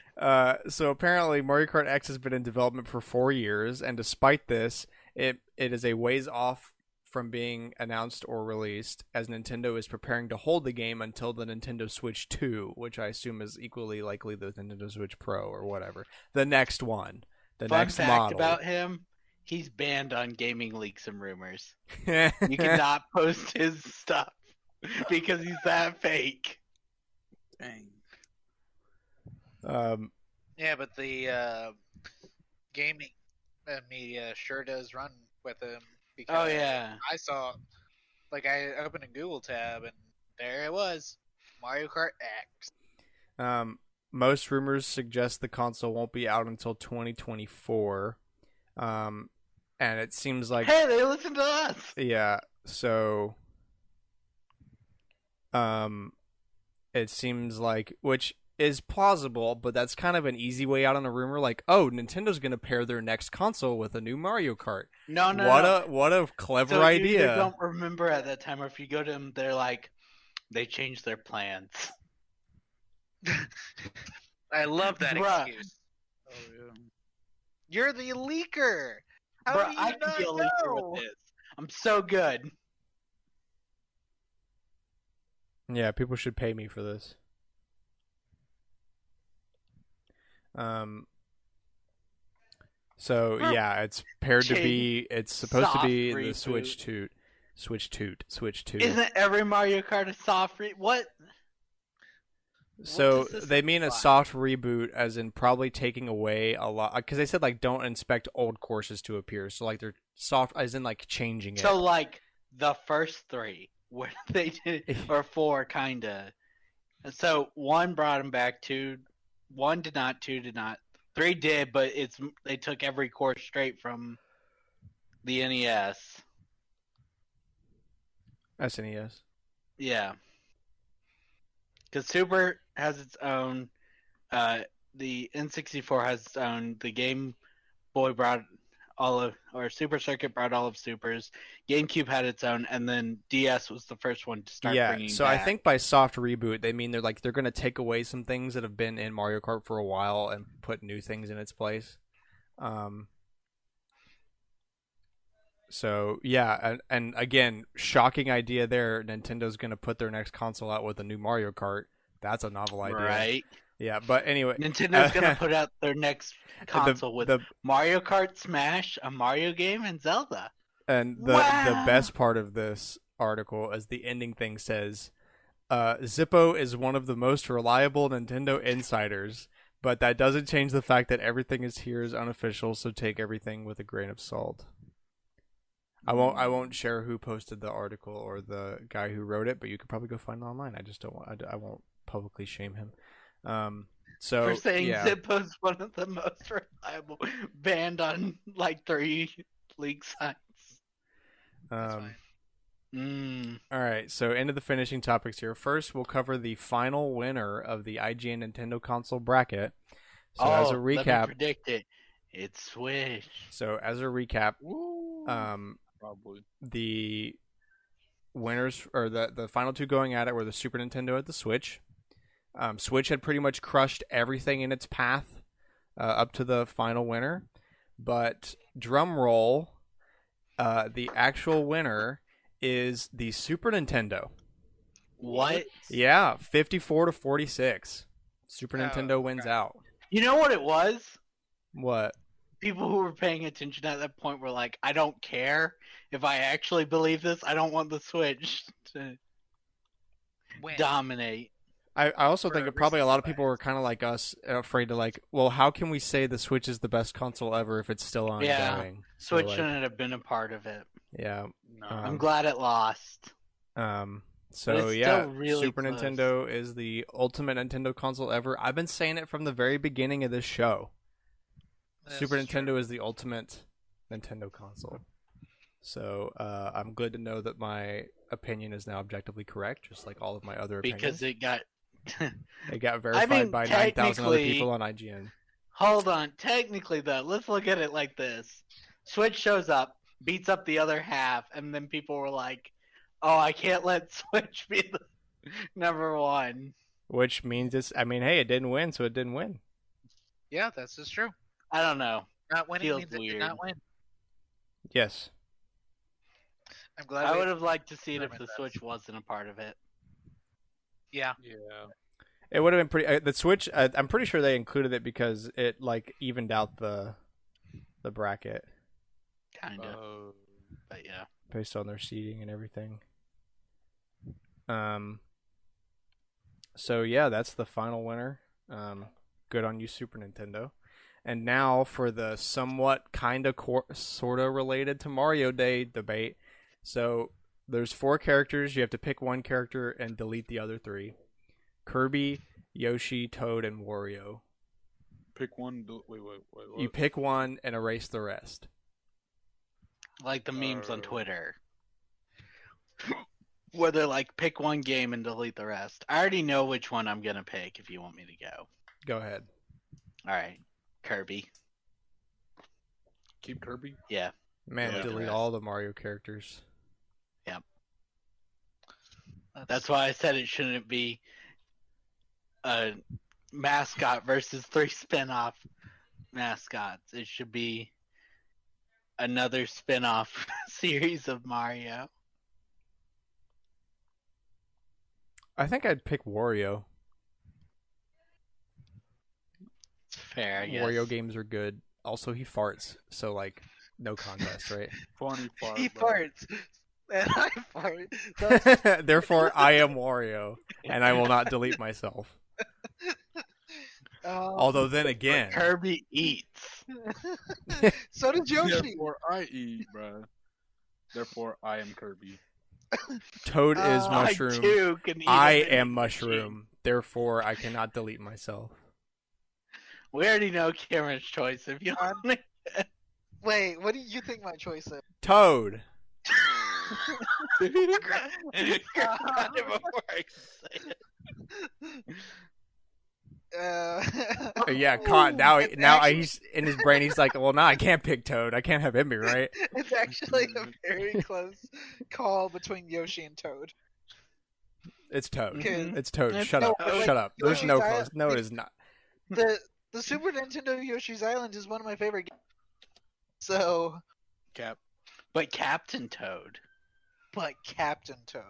so apparently Mario Kart X has been in development for 4 years, and despite this, it is a ways off from being announced or released, as Nintendo is preparing to hold the game until the Nintendo Switch 2, which I assume is equally likely the Nintendo Switch Pro or whatever. The next one. The Fun next fact model. about him: he's banned on gaming leaks and rumors. you You cannot post his stuff because he's that fake. Dang. Yeah, but the gaming media sure does run with him. Because Oh yeah. I saw, like, I opened a Google tab and there it was, Mario Kart X. Most rumors suggest the console won't be out until 2024. And it seems like Hey, they listen to us. yeah, so it seems like, which is plausible, but that's kind of an easy way out on a rumor, like, oh, Nintendo's gonna pair their next console with a new Mario Kart. No. What a clever So you idea. either don't remember at that time, or if you go to them, they're like, they changed their plans. I love that Bruh. excuse. Oh yeah. You're the leaker. How Bro, do you I can not be a leaker know? with this. I'm so good. Yeah, people should pay me for this. So yeah, it's paired to be. It's supposed to be Soft the reboot. Switch 2. Isn't every Mario Kart a soft what? So does this they mean a imply? soft reboot, as in probably taking away a lot, because they said like don't inspect old courses to appear. So like they're soft, as in like changing it. So like the first three, where they did, or four, kinda. So one brought them back. One did not. Two did not. Three did, but they took every course straight from the NES. SNES. Yeah, because Super has its own. The N64 has its own. The Game Boy brought or Super Circuit brought all of Supers. GameCube had its own, and then DS was the first one to start bringing So back. I think by soft reboot they mean they're going to take away some things that have been in Mario Kart for a while and put new things in its place. So yeah, and again, shocking idea there. Nintendo's going to put their next console out with a new Mario Kart. That's a novel idea, right? Yeah, but anyway, Nintendo's gonna put out their next console with Mario Kart Smash, a Mario game, and Zelda. And the best part of this article, as the ending thing says, Zippo is one of the most reliable Nintendo insiders, but that doesn't change the fact that everything here is unofficial, so take everything with a grain of salt. I won't share who posted the article or the guy who wrote it, but you can probably go find it online. I won't publicly shame him. So for saying yeah. Zippo's one of the most reliable, banned on like 3 league sites. That's fine. All right, so into the finishing topics here. First, we'll cover the final winner of the IGN Nintendo console bracket. So as a recap, let me predict it. It's Switch. So as a recap, Probably the winners, or the final two going at it, were the Super Nintendo at the Switch. Switch had pretty much crushed everything in its path up to the final winner, but drum roll, the actual winner is the Super Nintendo. What? Yeah, 54-46. Super Nintendo wins out. You know what it was? What? People who were paying attention at that point were like, I don't care if I actually believe this. I don't want the Switch to dominate. I also For think a that probably a lot of recency people were kind of like us, afraid to like, well, how can we say the Switch is the best console ever if it's still ongoing? Yeah, So, Switch like, shouldn't have been a part of it. yeah. no. I'm glad it lost. So it's yeah, still really Super close. Nintendo is the ultimate Nintendo console ever. I've been saying it from the very beginning of this show. That's Super true. Nintendo is the ultimate Nintendo console. So I'm glad to know that my opinion is now objectively correct, just like all of my other opinions. Because it got. It got verified by 9,000 other people on IGN. Hold on. Technically, though, let's look at it like this: Switch shows up, beats up the other half, and then people were like, "Oh, I can't let Switch be the number one." Which means hey, it didn't win, so it didn't win. Yeah, that's just true. I don't know. Not winning Feels means it did weird. not win. Yes. I'm glad. I would have liked to see it if Determined the that. Switch wasn't a part of it. Yeah. Yeah. It would have been pretty. The Switch, I'm pretty sure they included it because it like evened out the bracket Kind of, Oh. but yeah. based on their seating and everything. So yeah, that's the final winner. Good on you, Super Nintendo. And now for the somewhat kind of sort of related to Mario Day debate. So there's 4 characters. You have to pick one character and delete the other 3. Kirby, Yoshi, Toad, and Wario. Pick one. Wait. What? You pick one and erase the rest. Like the memes on Twitter. Where they're like, pick one game and delete the rest. I already know which one I'm going to pick if you want me to go. Go ahead. Alright. Kirby. Keep Kirby. Yeah. Man, Yeah. delete all the Mario characters. That's why I said it shouldn't be a mascot versus 3 spin-off mascots. It should be another spin-off series of Mario. I think I'd pick Wario. It's fair, I guess. Wario games are good. Also, he farts, so like, no contest, right? Funny fart. He bro. farts. And I fart. That's- Therefore, I am Wario, and I will not delete myself. Although then again, Kirby eats. So did Yoshi. Therefore, I eat, bro. Therefore, I am Kirby. Toad is I mushroom. I too can eat I a vending am machine. mushroom. Therefore, I cannot delete myself. We already know Cameron's choice. If you want to... Wait, what do you think my choice is? Toad. Grab it before I say it. Yeah, caught. Now It's actually- he's in his brain. He's like, well, no, I can't pick Toad. I can't have him be right. It's actually a very close call between Yoshi and Toad. It's Toad. Okay. It's Toad. It's Shut Toad. up. Shut up. There's Yoshi's no Island- close. No, it is not. The Super Nintendo Yoshi's Island is one of my favorite games. So, Cap. But Captain Toad. but Captain Toad.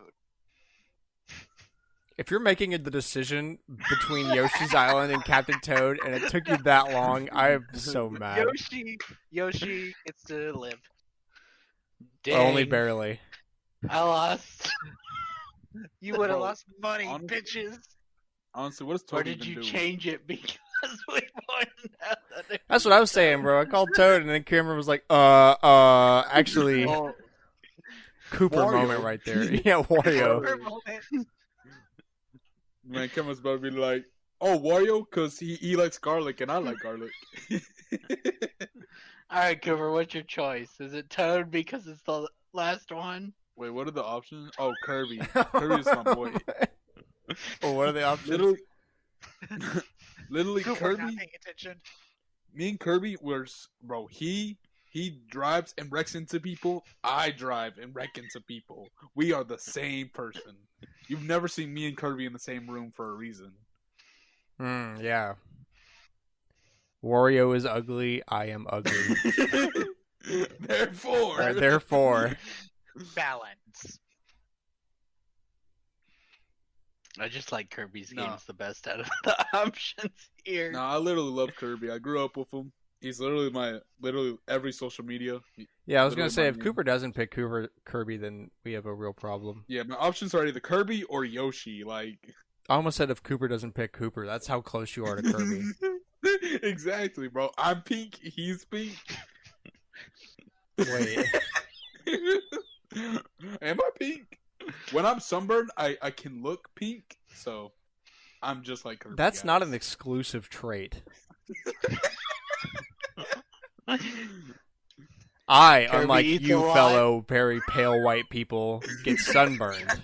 If you're making the decision between Yoshi's Island and Captain Toad, and it took you that long, I'm so mad. Yoshi gets to live. Only Dang, barely. I lost. You would have Bro, lost money, honestly- bitches. Honestly, what does Or Toad did even you do? change it because we pointed out that it That's what I was saying, bro. I called Toad, and then Cameron was like, actually, Oh, Cooper Wario. moment right there. Yeah, Wario. For a moment. Man, Cameron's about to be like, oh, Wario? Because he likes garlic, and I like garlic. Alright, Cooper, what's your choice? Is it Toad because it's the last one? Wait, what are the options? Oh, Kirby. Kirby's my boy. Well, what are the options? Literally, literally Cooper not Kirby. paying attention. Me and Kirby were, bro. He drives and wrecks into people. I drive and wreck into people. We are the same person. You've never seen me and Kirby in the same room for a reason. Yeah. Wario is ugly. I am ugly. Therefore, Balance. I just like Kirby's No. games the best out of the options here. No, I literally love Kirby. I grew up with him. He's literally every social media. yeah, I was gonna Literally say my if name. Cooper doesn't pick Kirby, then we have a real problem. Yeah, my options are either Kirby or Yoshi. Like, I almost said if Cooper doesn't pick Cooper, that's how close you are to Kirby. Exactly, bro. I'm pink. He's pink. Wait, Am I pink? When I'm sunburned, I can look pink. So I'm just like Kirby. that's not guys. an exclusive trait. I, Kirby unlike eats you a lot. fellow very pale white people, get sunburned.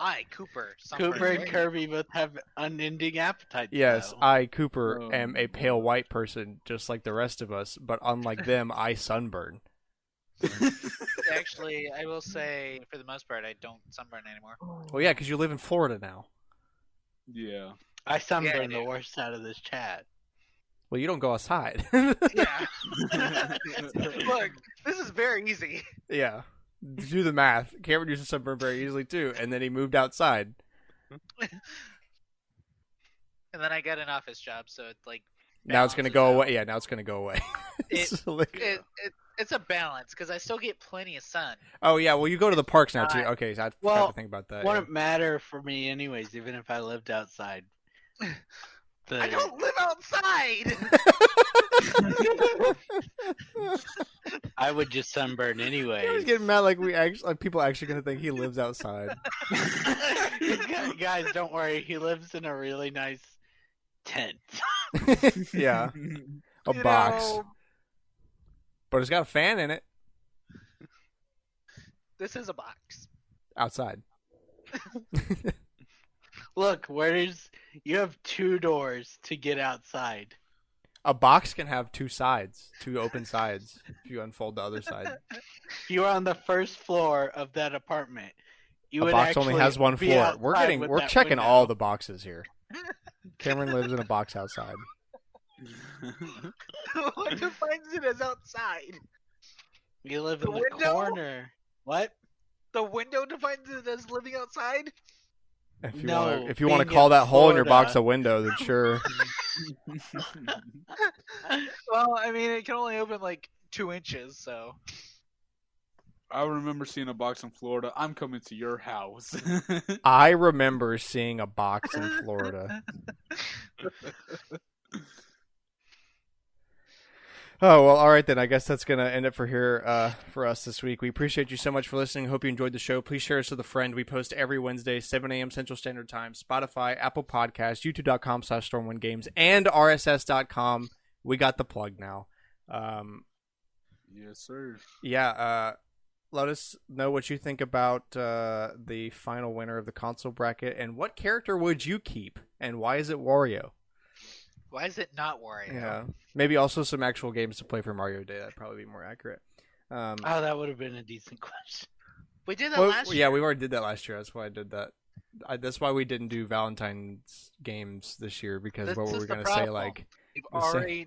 I, Cooper. Cooper and Sunburn. Kirby both have unending appetites. Yes, though. I, Cooper, Oh, am a pale white person, just like the rest of us, but unlike them, I sunburn. Actually, I will say, for the most part, I don't sunburn anymore. Well, yeah, because you live in Florida now. Yeah. I sunburn Yeah, I the do. worst out of this chat. Well, you don't go outside. Yeah. Look, this is very easy. Yeah. Do the math. Cameron used to sunburn very easily, too, and then he moved outside. And then I got an office job, so it's like Now it's going to balances go out. away. Yeah, now it's going to go away. It- So, like- It's a balance because I still get plenty of sun. oh, yeah, well, you go to the parks now, too. Uh, Okay, so I forgot well, to think about that. Wouldn't matter for me anyways, even if I lived outside. I don't live outside. I would just sunburn He was anyway. getting mad like people actually going to think he lives outside. Guys, don't worry. He lives in a really nice tent. Yeah, a You box. know, But it's got a fan in it this is a box. outside. Look, you have 2 doors to get outside. A box can have 2 sides, 2 open sides, if you unfold the other side. You are on the first floor of that apartment. You A would box only actually has 1 be floor. We're outside with we're that checking window. all the boxes here. Cameron lives in a box outside. What defines it as outside? You live in The the window? corner. What? The window defines it as living outside? If No, you want to being call in that hole in your box Florida. a window, then sure. Well, I mean, it can only open like 2 inches, so. I remember seeing a box in Florida. I'm coming to your house. I remember seeing a box in Florida. Oh, well, all right then. I guess that's going to end it for us this week. We appreciate you so much for listening. Hope you enjoyed the show. Please share us with a friend. We post every Wednesday, 7 a.m. Central Standard Time, Spotify, Apple Podcasts, youtube.com/StormwindGames, and RSS.com. We got the plug now. Yes, sir. Yeah, let us know what you think about the final winner of the console bracket, and what character would you keep, and why is it Wario? Why is it not Wario? Yeah, maybe also some actual games to play for Mario Day. That'd probably be more accurate. Oh, that would have been a decent question. We did that Well, last yeah, year. we already did that last year. That's why I did that. That's why we didn't do Valentine's games this year, because This what were is we the going to say? problem. Like, We've the same- already.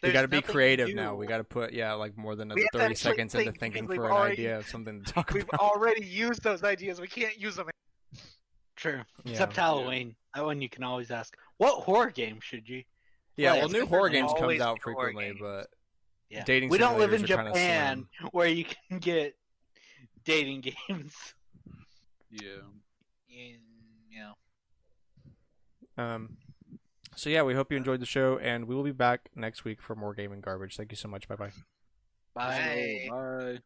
we got to be There's nothing creative new. now. We got to put like more than We have to 30 actually seconds into think, thinking because for we've an already- idea of something to talk We've about. already used those ideas. We can't use them. True. Yeah. Except Halloween. That one you can always ask, what horror game should you? Yeah, play? well, new There's horror games comes always out new horror frequently, games. but Yeah. dating we don't live in simulators are kinda Japan where you can get dating games. Yeah. Yeah. So yeah, we hope you enjoyed the show, and we will be back next week for more gaming garbage. Thank you so much. Bye bye. Bye. Bye. Bye.